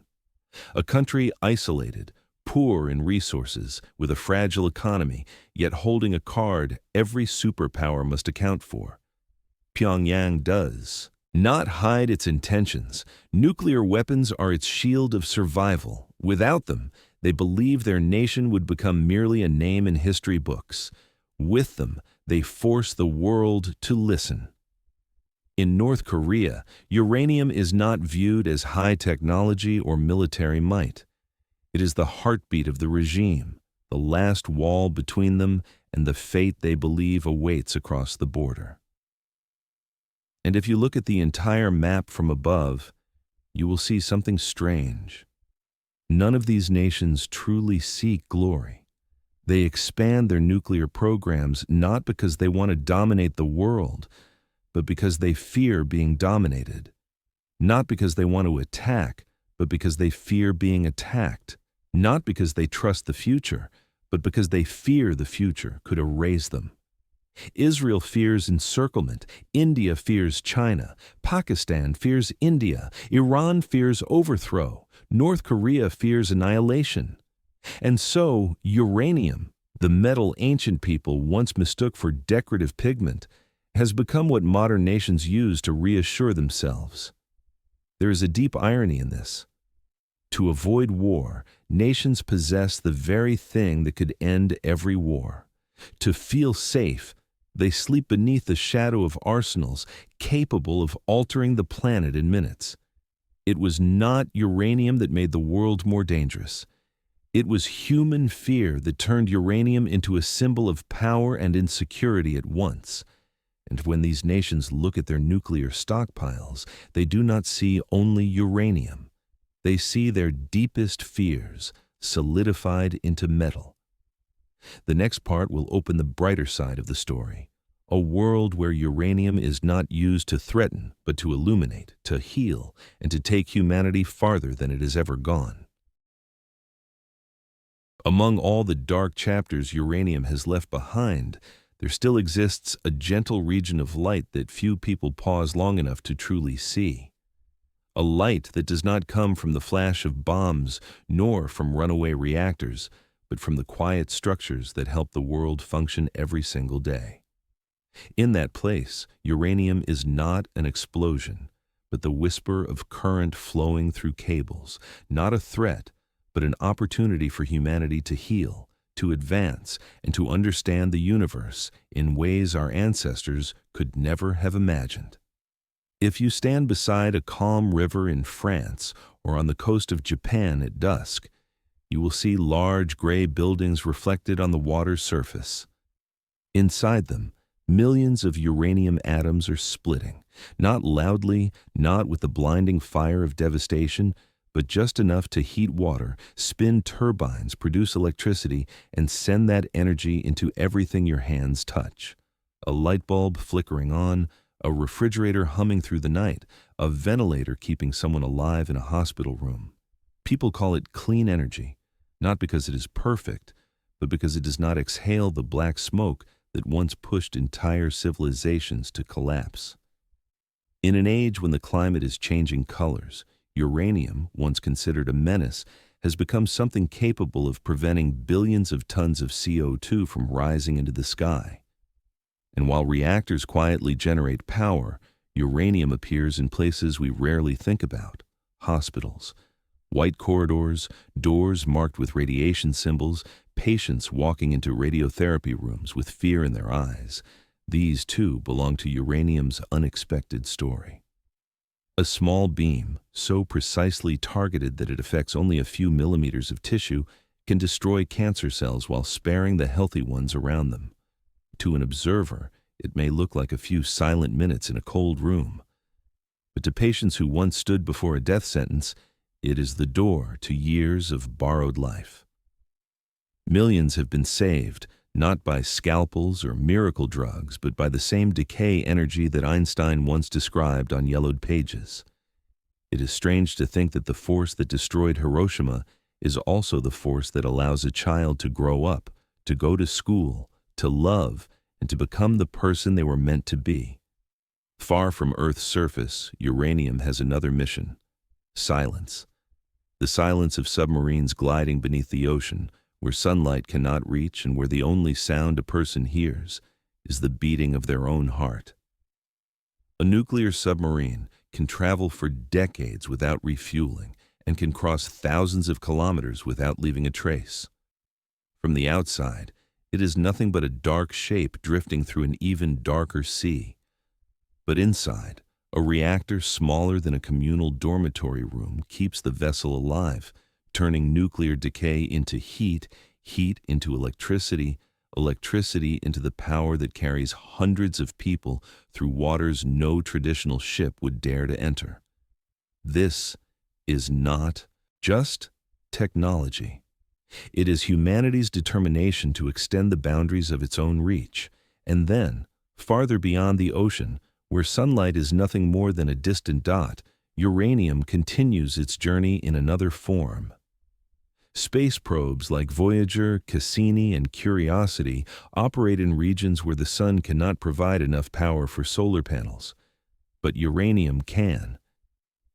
A country isolated, poor in resources, with a fragile economy, yet holding a card every superpower must account for. Pyongyang does not hide its intentions. Nuclear weapons are its shield of survival. Without them, they believe their nation would become merely a name in history books. With them, they force the world to listen. In North Korea, uranium is not viewed as high technology or military might. It is the heartbeat of the regime, the last wall between them and the fate they believe awaits across the border. And if you look at the entire map from above, you will see something strange. None of these nations truly seek glory. They expand their nuclear programs not because they want to dominate the world, but because they fear being dominated. Not because they want to attack, but because they fear being attacked. not because they trust the future, but because they fear the future could erase them. Israel fears encirclement, India fears China, Pakistan fears India, Iran fears overthrow, North Korea fears annihilation. And so, uranium, the metal ancient people once mistook for decorative pigment, has become what modern nations use to reassure themselves. There is a deep irony in this. To avoid war, nations possess the very thing that could end every war. To feel safe, they sleep beneath the shadow of arsenals capable of altering the planet in minutes. It was not uranium that made the world more dangerous. It was human fear that turned uranium into a symbol of power and insecurity at once. And when these nations look at their nuclear stockpiles, they do not see only uranium. They see their deepest fears solidified into metal. The next part will open the brighter side of the story, a world where uranium is not used to threaten, but to illuminate, to heal, and to take humanity farther than it has ever gone. Among all the dark chapters uranium has left behind, there still exists a gentle region of light that few people pause long enough to truly see. A light that does not come from the flash of bombs nor from runaway reactors, but from the quiet structures that help the world function every single day. In that place, uranium is not an explosion, but the whisper of current flowing through cables, not a threat, but an opportunity for humanity to heal, to advance, and to understand the universe in ways our ancestors could never have imagined. If you stand beside a calm river in France or on the coast of Japan at dusk, you will see large gray buildings reflected on the water's surface. Inside them, millions of uranium atoms are splitting, not loudly, not with the blinding fire of devastation, but just enough to heat water, spin turbines, produce electricity, and send that energy into everything your hands touch. A light bulb flickering on, a refrigerator humming through the night, a ventilator keeping someone alive in a hospital room. People call it clean energy, not because it is perfect, but because it does not exhale the black smoke that once pushed entire civilizations to collapse. In an age when the climate is changing colors, uranium, once considered a menace, has become something capable of preventing billions of tons of CO2 from rising into the sky. And while reactors quietly generate power, uranium appears in places we rarely think about: hospitals, white corridors, doors marked with radiation symbols, patients walking into radiotherapy rooms with fear in their eyes. These, too, belong to uranium's unexpected story. A small beam, so precisely targeted that it affects only a few millimeters of tissue, can destroy cancer cells while sparing the healthy ones around them. To an observer, it may look like a few silent minutes in a cold room. But to patients who once stood before a death sentence, it is the door to years of borrowed life. Millions have been saved, not by scalpels or miracle drugs, but by the same decay energy that Einstein once described on yellowed pages. It is strange to think that the force that destroyed Hiroshima is also the force that allows a child to grow up, to go to school, to love, and to become the person they were meant to be. Far from Earth's surface, uranium has another mission: silence. The silence of submarines gliding beneath the ocean, where sunlight cannot reach and where the only sound a person hears is the beating of their own heart. A nuclear submarine can travel for decades without refueling and can cross thousands of kilometers without leaving a trace. From the outside, it is nothing but a dark shape drifting through an even darker sea. But inside, a reactor smaller than a communal dormitory room keeps the vessel alive, turning nuclear decay into heat, heat into electricity, electricity into the power that carries hundreds of people through waters no traditional ship would dare to enter. This is not just technology. It is humanity's determination to extend the boundaries of its own reach, and then, farther beyond the ocean, where sunlight is nothing more than a distant dot, uranium continues its journey in another form. Space probes like Voyager, Cassini, and Curiosity operate in regions where the sun cannot provide enough power for solar panels. But uranium can.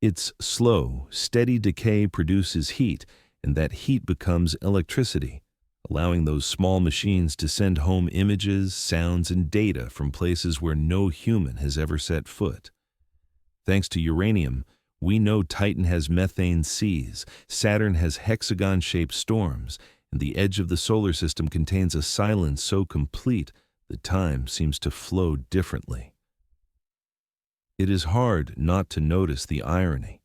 Its slow, steady decay produces heat, and that heat becomes electricity, allowing those small machines to send home images, sounds, and data from places where no human has ever set foot. Thanks to uranium, we know Titan has methane seas, Saturn has hexagon-shaped storms, and the edge of the solar system contains a silence so complete that time seems to flow differently. It is hard not to notice the irony.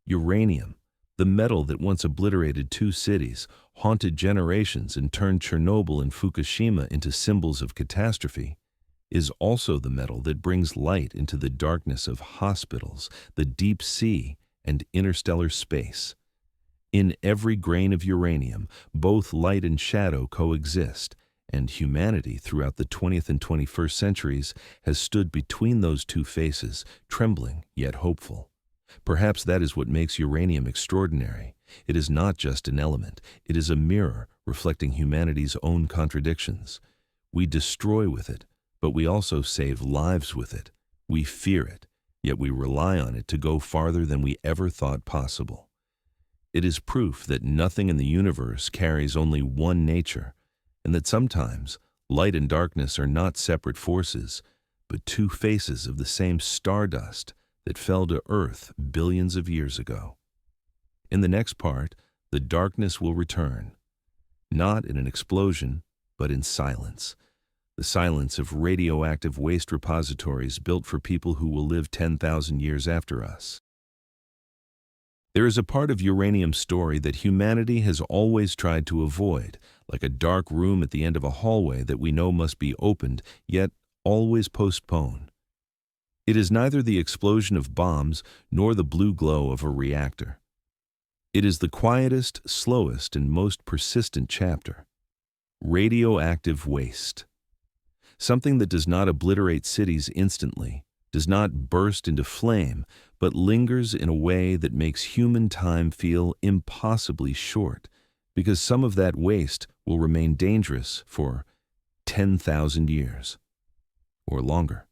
Uranium, the metal that once obliterated 2 cities, haunted generations, and turned Chernobyl and Fukushima into symbols of catastrophe, is also the metal that brings light into the darkness of hospitals, the deep sea, and interstellar space. In every grain of uranium, both light and shadow coexist, and humanity throughout the 20th and 21st centuries has stood between those two faces, trembling yet hopeful. Perhaps that is what makes uranium extraordinary. It is not just an element, it is a mirror reflecting humanity's own contradictions. We destroy with it, but we also save lives with it. We fear it, yet we rely on it to go farther than we ever thought possible. It is proof that nothing in the universe carries only one nature, and that sometimes light and darkness are not separate forces, but two faces of the same stardust that fell to Earth billions of years ago. In the next part, the darkness will return, not in an explosion, but in silence. The silence of radioactive waste repositories built for people who will live 10,000 years after us. There is a part of uranium's story that humanity has always tried to avoid, like a dark room at the end of a hallway that we know must be opened, yet always postponed. It is neither the explosion of bombs nor the blue glow of a reactor. It is the quietest, slowest, and most persistent chapter. Radioactive waste. Something that does not obliterate cities instantly, does not burst into flame, but lingers in a way that makes human time feel impossibly short, because some of that waste will remain dangerous for 10,000 years or longer.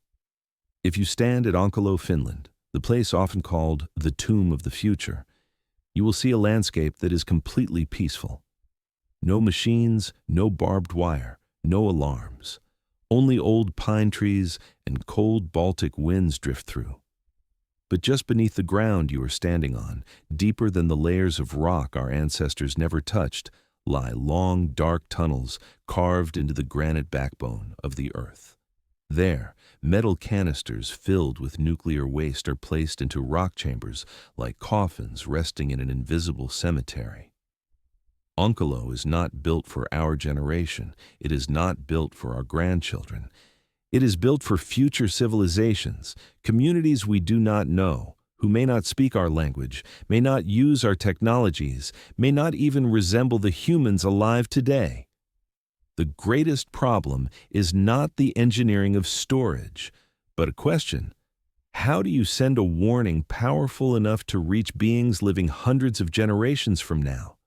If you stand at Onkalo, Finland, the place often called the Tomb of the Future, you will see a landscape that is completely peaceful. No machines, no barbed wire, no alarms. Only old pine trees and cold Baltic winds drift through. But just beneath the ground you are standing on, deeper than the layers of rock our ancestors never touched, lie long, dark tunnels carved into the granite backbone of the Earth. There, metal canisters filled with nuclear waste are placed into rock chambers like coffins resting in an invisible cemetery. Onkalo is not built for our generation. It is not built for our grandchildren. It is built for future civilizations, communities we do not know, who may not speak our language, may not use our technologies, may not even resemble the humans alive today. The greatest problem is not the engineering of storage, but a question: how do you send a warning powerful enough to reach beings living hundreds of generations from now?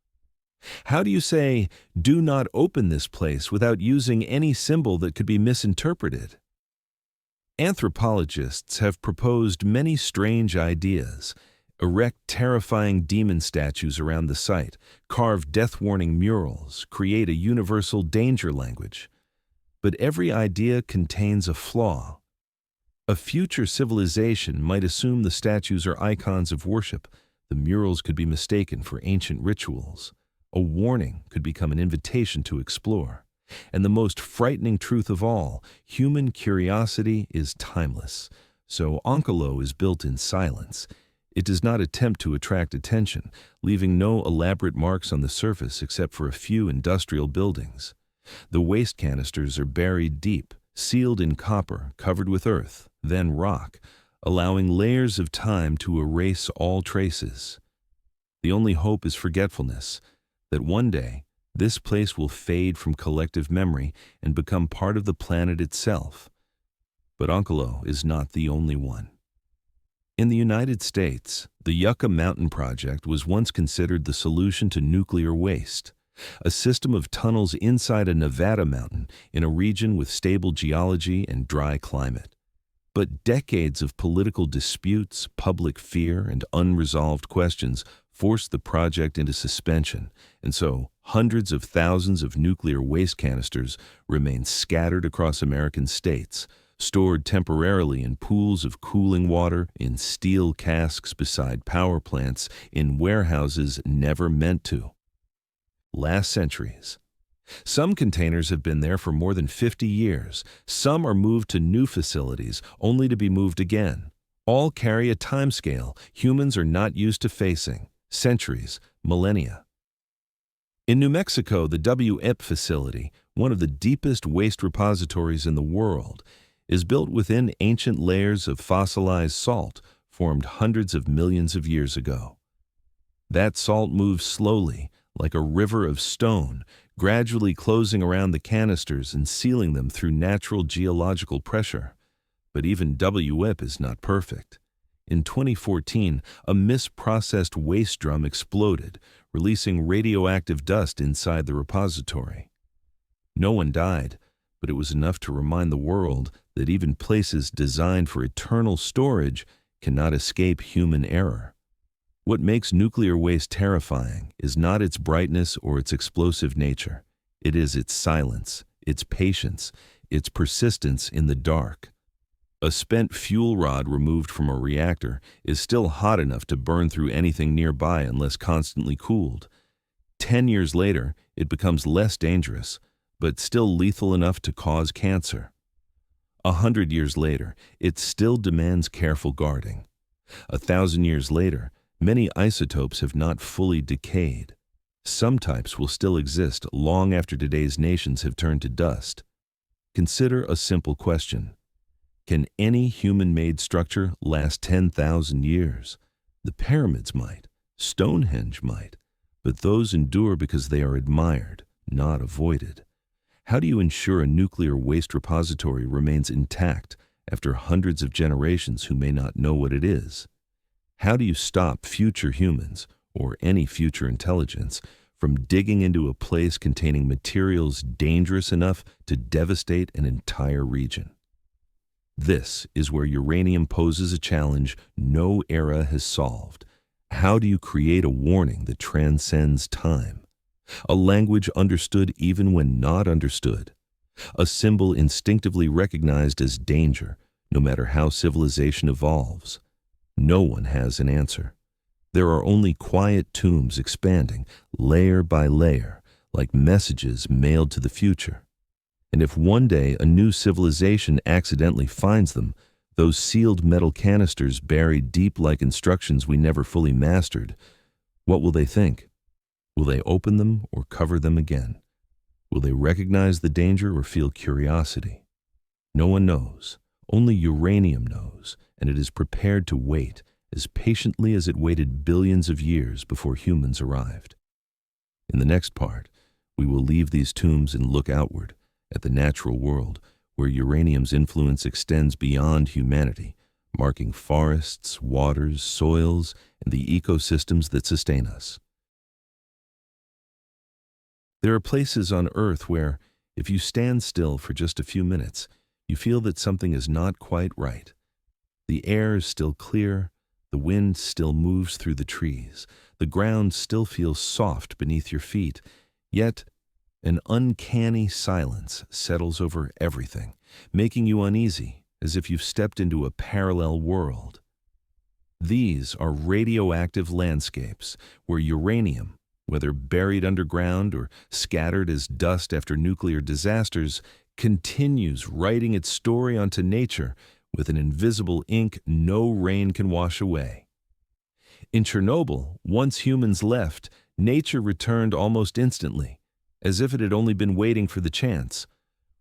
How do you say, "Do not open this place," without using any symbol that could be misinterpreted? Anthropologists have proposed many strange ideas: erect terrifying demon statues around the site, carve death-warning murals, create a universal danger language. But every idea contains a flaw. A future civilization might assume the statues are icons of worship. The murals could be mistaken for ancient rituals. A warning could become an invitation to explore. And the most frightening truth of all, human curiosity is timeless. So Onkalo is built in silence. It does not attempt to attract attention, leaving no elaborate marks on the surface except for a few industrial buildings. The waste canisters are buried deep, sealed in copper, covered with earth, then rock, allowing layers of time to erase all traces. The only hope is forgetfulness, that one day this place will fade from collective memory and become part of the planet itself. But Onkalo is not the only one. In the United States, the Yucca Mountain Project was once considered the solution to nuclear waste, a system of tunnels inside a Nevada mountain in a region with stable geology and dry climate. But decades of political disputes, public fear, and unresolved questions forced the project into suspension, and so hundreds of thousands of nuclear waste canisters remain scattered across American states, stored temporarily in pools of cooling water, in steel casks beside power plants, in warehouses never meant to last centuries. Some containers have been there for more than 50 years. Some are moved to new facilities, only to be moved again. All carry a timescale humans are not used to facing: centuries, millennia. In New Mexico, the WIPP facility, one of the deepest waste repositories in the world, is built within ancient layers of fossilized salt formed hundreds of millions of years ago. That salt moves slowly, like a river of stone, gradually closing around the canisters and sealing them through natural geological pressure. But even WIPP is not perfect. In 2014, a misprocessed waste drum exploded, releasing radioactive dust inside the repository. No one died, but it was enough to remind the world that even places designed for eternal storage cannot escape human error. What makes nuclear waste terrifying is not its brightness or its explosive nature. It is its silence, its patience, its persistence in the dark. A spent fuel rod removed from a reactor is still hot enough to burn through anything nearby unless constantly cooled. 10 years later, it becomes less dangerous, but still lethal enough to cause cancer. 100 years later, it still demands careful guarding. 1,000 years later, many isotopes have not fully decayed. Some types will still exist long after today's nations have turned to dust. Consider a simple question. Can any human-made structure last 10,000 years? The pyramids might, Stonehenge might, but those endure because they are admired, not avoided. How do you ensure a nuclear waste repository remains intact after hundreds of generations who may not know what it is? How do you stop future humans, or any future intelligence, from digging into a place containing materials dangerous enough to devastate an entire region? This is where uranium poses a challenge no era has solved. How do you create a warning that transcends time? A language understood even when not understood. A symbol instinctively recognized as danger, no matter how civilization evolves. No one has an answer. There are only quiet tombs expanding, layer by layer, like messages mailed to the future. And if one day a new civilization accidentally finds them, those sealed metal canisters buried deep like instructions we never fully mastered, what will they think? Will they open them or cover them again? Will they recognize the danger or feel curiosity? No one knows. Only uranium knows, and it is prepared to wait as patiently as it waited billions of years before humans arrived. In the next part, we will leave these tombs and look outward at the natural world, where uranium's influence extends beyond humanity, marking forests, waters, soils, and the ecosystems that sustain us. There are places on Earth where, if you stand still for just a few minutes, you feel that something is not quite right. The air is still clear, the wind still moves through the trees, the ground still feels soft beneath your feet, yet an uncanny silence settles over everything, making you uneasy, as if you've stepped into a parallel world. These are radioactive landscapes where uranium, whether buried underground or scattered as dust after nuclear disasters, continues writing its story onto nature with an invisible ink no rain can wash away. In Chernobyl, once humans left, nature returned almost instantly, as if it had only been waiting for the chance.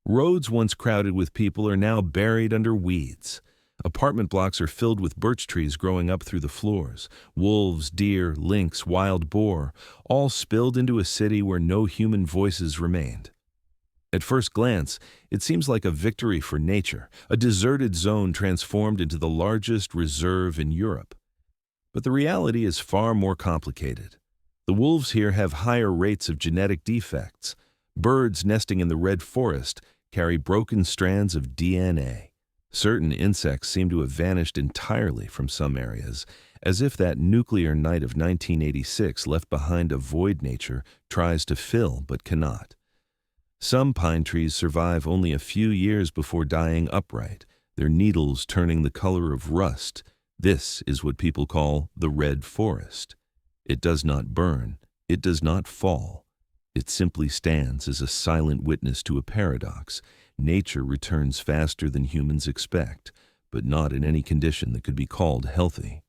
Roads once crowded with people are now buried under weeds. Apartment blocks are filled with birch trees growing up through the floors. Wolves, deer, lynx, wild boar, all spilled into a city where no human voices remained. At first glance, it seems like a victory for nature, a deserted zone transformed into the largest reserve in Europe. But the reality is far more complicated. The wolves here have higher rates of genetic defects. Birds nesting in the red forest carry broken strands of DNA. Certain insects seem to have vanished entirely from some areas, as if that nuclear night of 1986 left behind a void nature tries to fill but cannot. Some pine trees survive only a few years before dying outright, their needles turning the color of rust. This is what people call the red forest. It does not burn, it does not fall. It simply stands as a silent witness to a paradox. Nature returns faster than humans expect, but not in any condition that could be called healthy.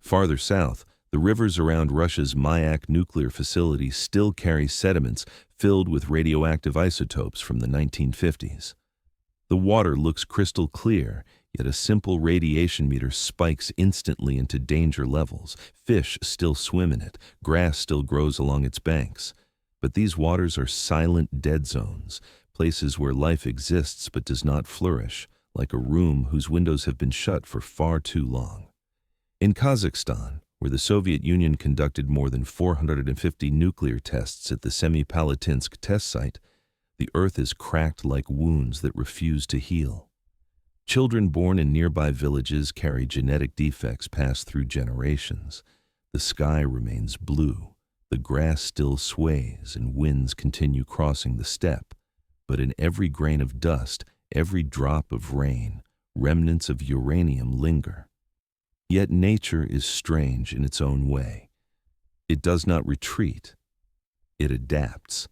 Farther south, the rivers around Russia's Mayak nuclear facility still carry sediments filled with radioactive isotopes from the 1950s. The water looks crystal clear, yet a simple radiation meter spikes instantly into danger levels. Fish still swim in it, grass still grows along its banks. But these waters are silent dead zones, places where life exists but does not flourish, like a room whose windows have been shut for far too long. In Kazakhstan, where the Soviet Union conducted more than 450 nuclear tests at the Semipalatinsk test site, the earth is cracked like wounds that refuse to heal. Children born in nearby villages carry genetic defects passed through generations. The sky remains blue, the grass still sways, and winds continue crossing the steppe. But in every grain of dust, every drop of rain, remnants of uranium linger. Yet nature is strange in its own way. It does not retreat. It adapts.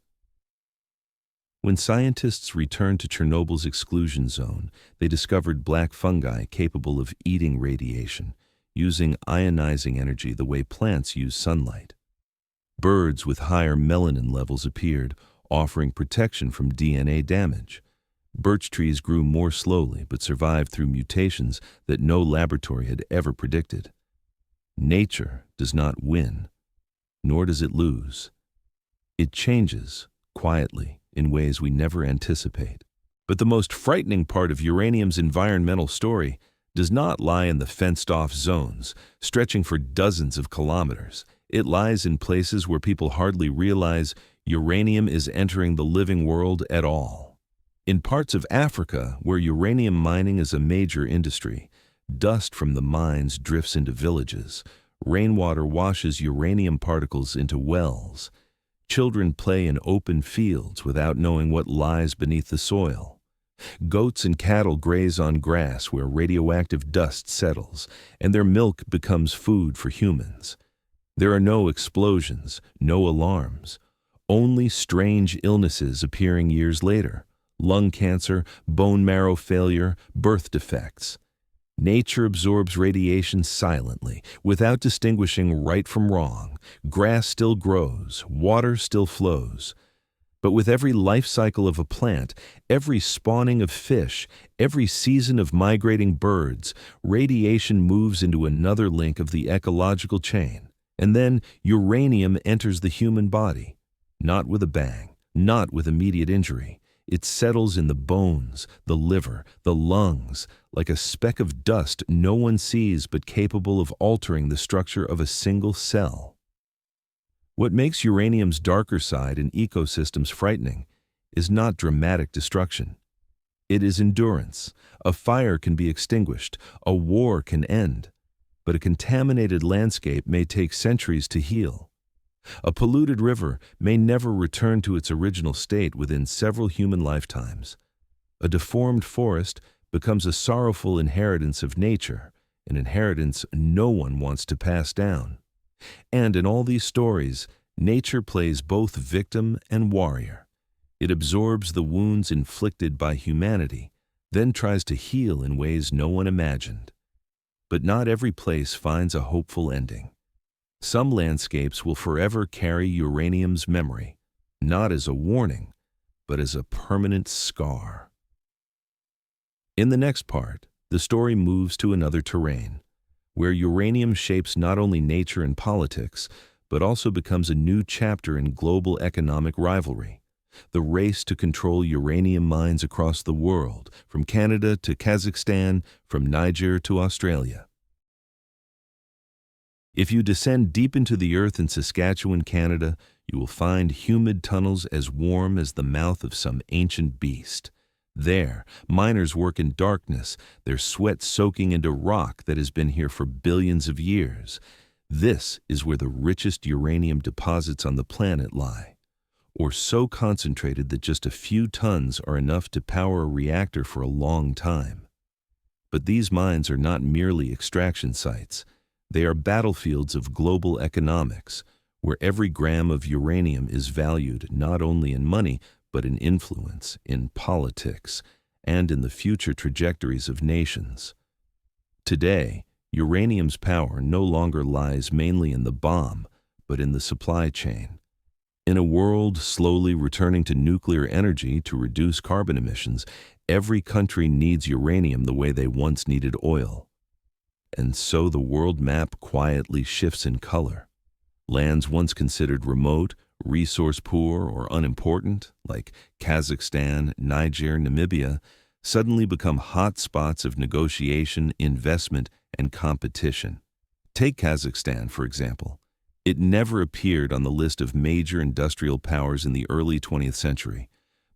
When scientists returned to Chernobyl's exclusion zone, they discovered black fungi capable of eating radiation, using ionizing energy the way plants use sunlight. Birds with higher melanin levels appeared, offering protection from DNA damage. Birch trees grew more slowly but survived through mutations that no laboratory had ever predicted. Nature does not win, nor does it lose. It changes, quietly, in ways we never anticipate. But the most frightening part of uranium's environmental story does not lie in the fenced-off zones, stretching for dozens of kilometers. It lies in places where people hardly realize uranium is entering the living world at all. In parts of Africa, where uranium mining is a major industry, dust from the mines drifts into villages. Rainwater washes uranium particles into wells. Children play in open fields without knowing what lies beneath the soil. Goats and cattle graze on grass where radioactive dust settles, and their milk becomes food for humans. There are no explosions, no alarms, only strange illnesses appearing years later: lung cancer, bone marrow failure, birth defects. Nature absorbs radiation silently, without distinguishing right from wrong. Grass still grows, water still flows. But with every life cycle of a plant, every spawning of fish, every season of migrating birds, radiation moves into another link of the ecological chain. And then uranium enters the human body. Not with a bang, not with immediate injury. It settles in the bones, the liver, the lungs, like a speck of dust no one sees but capable of altering the structure of a single cell. What makes uranium's darker side in ecosystems frightening is not dramatic destruction. It is endurance. A fire can be extinguished, a war can end, but a contaminated landscape may take centuries to heal. A polluted river may never return to its original state within several human lifetimes. A deformed forest becomes a sorrowful inheritance of nature, an inheritance no one wants to pass down. And in all these stories, nature plays both victim and warrior. It absorbs the wounds inflicted by humanity, then tries to heal in ways no one imagined. But not every place finds a hopeful ending. Some landscapes will forever carry uranium's memory, not as a warning, but as a permanent scar. In the next part, the story moves to another terrain, where uranium shapes not only nature and politics, but also becomes a new chapter in global economic rivalry. The race to control uranium mines across the world, from Canada to Kazakhstan, from Niger to Australia. If you descend deep into the earth in Saskatchewan, Canada, you will find humid tunnels as warm as the mouth of some ancient beast. There, miners work in darkness, their sweat soaking into rock that has been here for billions of years. This is where the richest uranium deposits on the planet lie, or so concentrated that just a few tons are enough to power a reactor for a long time. But these mines are not merely extraction sites. They are battlefields of global economics, where every gram of uranium is valued not only in money, but in influence, in politics, and in the future trajectories of nations. Today, uranium's power no longer lies mainly in the bomb, but in the supply chain. In a world slowly returning to nuclear energy to reduce carbon emissions, every country needs uranium the way they once needed oil. And so the world map quietly shifts in color. Lands once considered remote, resource-poor, or unimportant, like Kazakhstan, Niger, Namibia, suddenly become hot spots of negotiation, investment, and competition. Take Kazakhstan, for example. It never appeared on the list of major industrial powers in the early 20th century,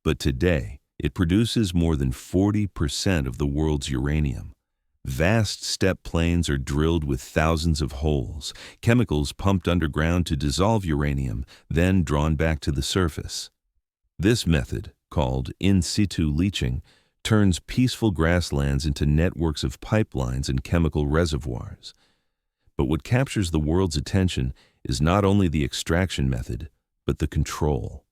but today it produces more than 40% of the world's uranium. Vast steppe plains are drilled with thousands of holes, chemicals pumped underground to dissolve uranium, then drawn back to the surface. This method, called in situ leaching, turns peaceful grasslands into networks of pipelines and chemical reservoirs. But what captures the world's attention is not only the extraction method, but the control.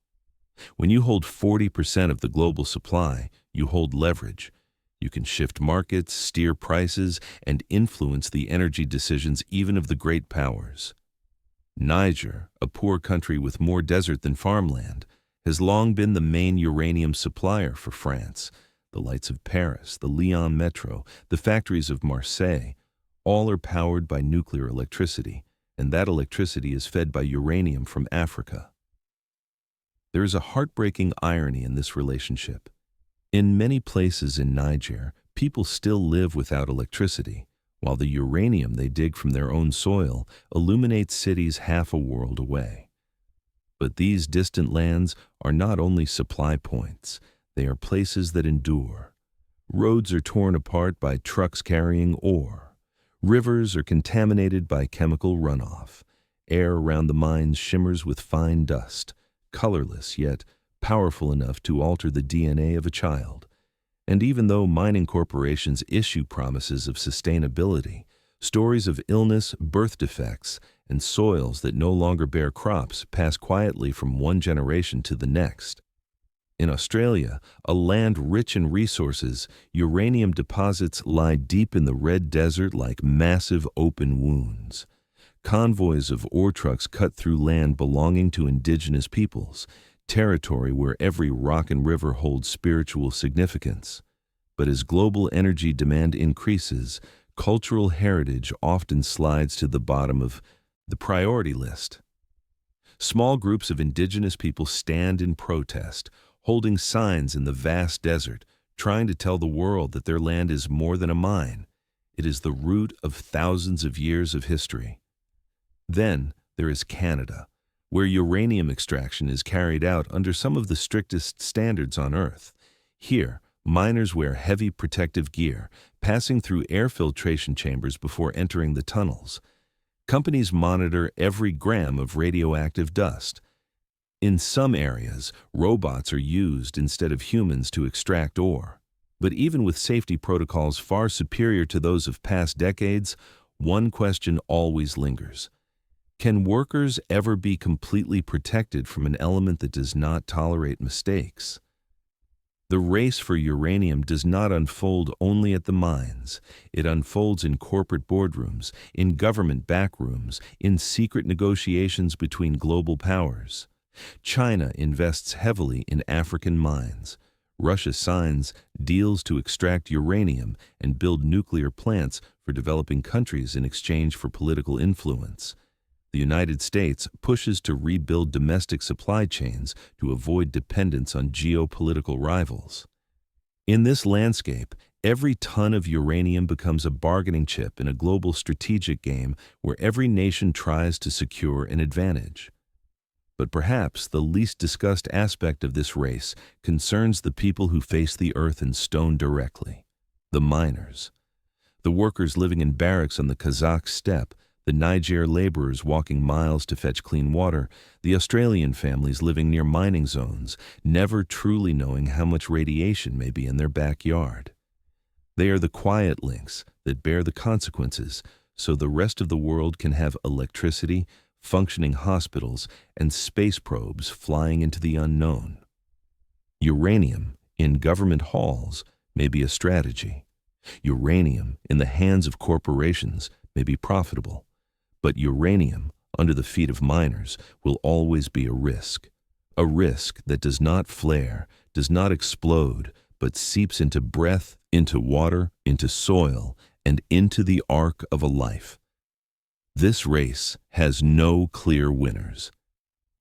When you hold 40% of the global supply, you hold leverage. You can shift markets, steer prices, and influence the energy decisions even of the great powers. Niger, a poor country with more desert than farmland, has long been the main uranium supplier for France. The lights of Paris, the Lyon Metro, the factories of Marseille, all are powered by nuclear electricity, and that electricity is fed by uranium from Africa. There is a heartbreaking irony in this relationship. In many places in Niger, people still live without electricity, while the uranium they dig from their own soil illuminates cities half a world away. But these distant lands are not only supply points, they are places that endure. Roads are torn apart by trucks carrying ore. Rivers are contaminated by chemical runoff. Air around the mines shimmers with fine dust, colorless yet powerful enough to alter the DNA of a child. And even though mining corporations issue promises of sustainability, stories of illness, birth defects, and soils that no longer bear crops pass quietly from one generation to the next. In Australia, a land rich in resources, uranium deposits lie deep in the red desert like massive open wounds. Convoys of ore trucks cut through land belonging to indigenous peoples, territory where every rock and river holds spiritual significance. But as global energy demand increases, cultural heritage often slides to the bottom of the priority list. Small groups of indigenous people stand in protest, holding signs in the vast desert, trying to tell the world that their land is more than a mine. It is the root of thousands of years of history. Then there is Canada, where uranium extraction is carried out under some of the strictest standards on Earth. Here, miners wear heavy protective gear, passing through air filtration chambers before entering the tunnels. Companies monitor every gram of radioactive dust. In some areas, robots are used instead of humans to extract ore. But even with safety protocols far superior to those of past decades, one question always lingers. Can workers ever be completely protected from an element that does not tolerate mistakes? The race for uranium does not unfold only at the mines. It unfolds in corporate boardrooms, in government backrooms, in secret negotiations between global powers. China invests heavily in African mines. Russia signs deals to extract uranium and build nuclear plants for developing countries in exchange for political influence. The United States pushes to rebuild domestic supply chains to avoid dependence on geopolitical rivals. In this landscape, every ton of uranium becomes a bargaining chip in a global strategic game where every nation tries to secure an advantage. But perhaps the least discussed aspect of this race concerns the people who face the earth and stone directly: the miners. The workers living in barracks on the Kazakh steppe, the Niger laborers walking miles to fetch clean water, the Australian families living near mining zones, never truly knowing how much radiation may be in their backyard. They are the quiet links that bear the consequences, so the rest of the world can have electricity, functioning hospitals, and space probes flying into the unknown. Uranium in government halls may be a strategy. Uranium in the hands of corporations may be profitable. But uranium under the feet of miners will always be a risk that does not flare, does not explode, but seeps into breath, into water, into soil, and into the arc of a life. This race has no clear winners.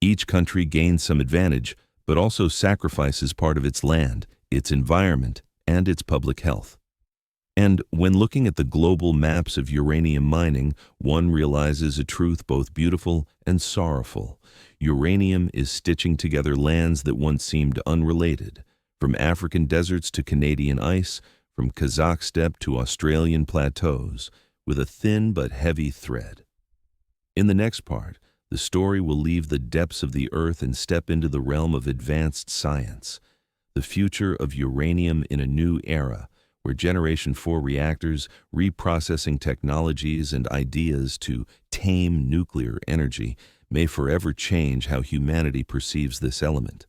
Each country gains some advantage, but also sacrifices part of its land, its environment, and its public health. And when looking at the global maps of uranium mining, one realizes a truth both beautiful and sorrowful. Uranium is stitching together lands that once seemed unrelated, from African deserts to Canadian ice, from Kazakh steppe to Australian plateaus, with a thin but heavy thread. In the next part, the story will leave the depths of the earth and step into the realm of advanced science, the future of uranium in a new era, where Generation 4 reactors, reprocessing technologies, and ideas to tame nuclear energy may forever change how humanity perceives this element.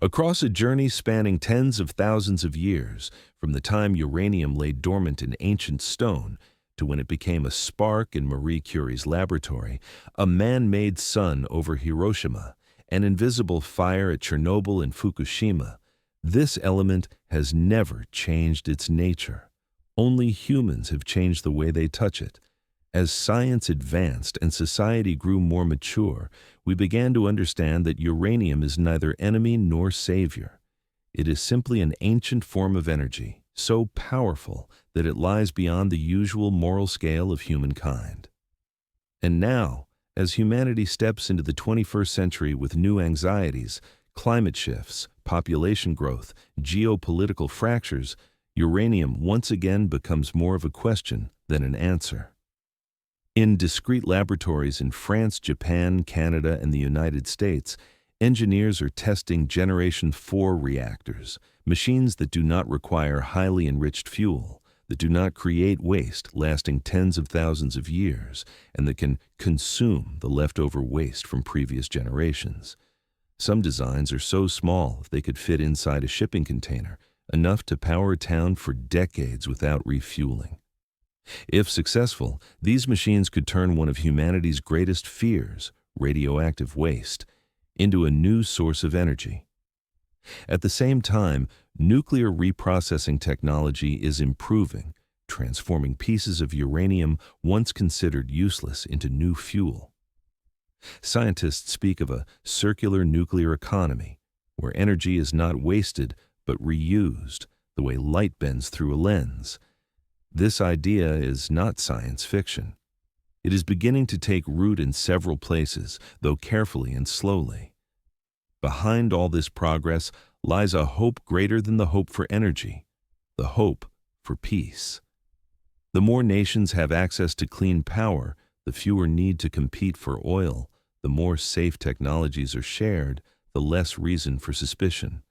Across a journey spanning tens of thousands of years, from the time uranium lay dormant in ancient stone to when it became a spark in Marie Curie's laboratory, a man-made sun over Hiroshima, an invisible fire at Chernobyl and Fukushima, this element has never changed its nature. Only humans have changed the way they touch it. As science advanced and society grew more mature, we began to understand that uranium is neither enemy nor savior. It is simply an ancient form of energy, so powerful that it lies beyond the usual moral scale of humankind. And now, as humanity steps into the 21st century with new anxieties, climate shifts, population growth, geopolitical fractures, uranium once again becomes more of a question than an answer. In discrete laboratories in France, Japan, Canada, and the United States, engineers are testing Generation 4 reactors, machines that do not require highly enriched fuel, that do not create waste lasting tens of thousands of years, and that can consume the leftover waste from previous generations. Some designs are so small they could fit inside a shipping container, enough to power a town for decades without refueling. If successful, these machines could turn one of humanity's greatest fears, radioactive waste, into a new source of energy. At the same time, nuclear reprocessing technology is improving, transforming pieces of uranium once considered useless into new fuel. Scientists speak of a circular nuclear economy, where energy is not wasted but reused, the way light bends through a lens. This idea is not science fiction. It is beginning to take root in several places, though carefully and slowly. Behind all this progress lies a hope greater than the hope for energy, the hope for peace. The more nations have access to clean power, the fewer need to compete for oil. The more safe technologies are shared, the less reason for suspicion.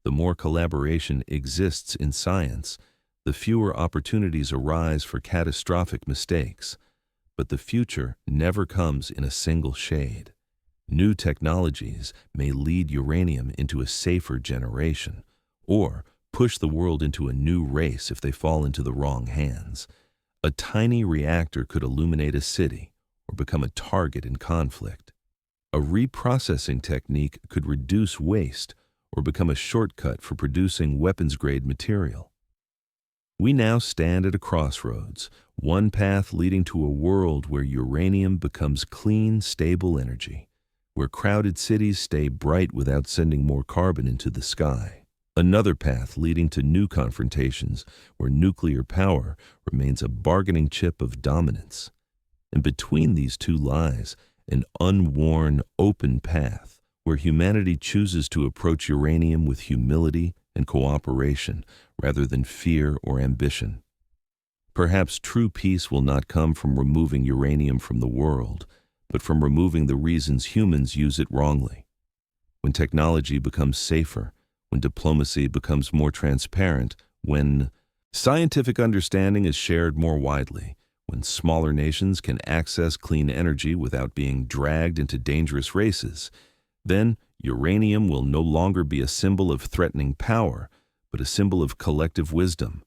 The more collaboration exists in science, the fewer opportunities arise for catastrophic mistakes. But the future never comes in a single shade. New technologies may lead uranium into a safer generation, or push the world into a new race if they fall into the wrong hands. A tiny reactor could illuminate a city, or become a target in conflict. A reprocessing technique could reduce waste, or become a shortcut for producing weapons-grade material. We now stand at a crossroads, one path leading to a world where uranium becomes clean, stable energy, where crowded cities stay bright without sending more carbon into the sky. Another path leading to new confrontations, where nuclear power remains a bargaining chip of dominance. And between these two lies an unworn, open path, where humanity chooses to approach uranium with humility and cooperation rather than fear or ambition. Perhaps true peace will not come from removing uranium from the world, but from removing the reasons humans use it wrongly. When technology becomes safer, when diplomacy becomes more transparent, when scientific understanding is shared more widely, when smaller nations can access clean energy without being dragged into dangerous races, then uranium will no longer be a symbol of threatening power, but a symbol of collective wisdom.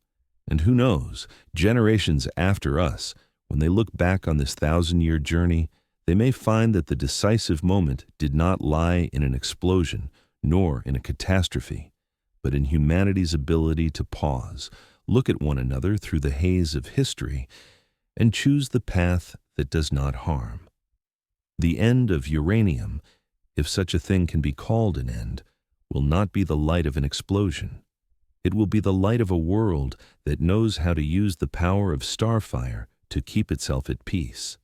And who knows, generations after us, when they look back on this 1,000-year journey, they may find that the decisive moment did not lie in an explosion, nor in a catastrophe, but in humanity's ability to pause, look at one another through the haze of history, and choose the path that does not harm. The end of uranium, if such a thing can be called an end, will not be the light of an explosion. It will be the light of a world that knows how to use the power of starfire to keep itself at peace.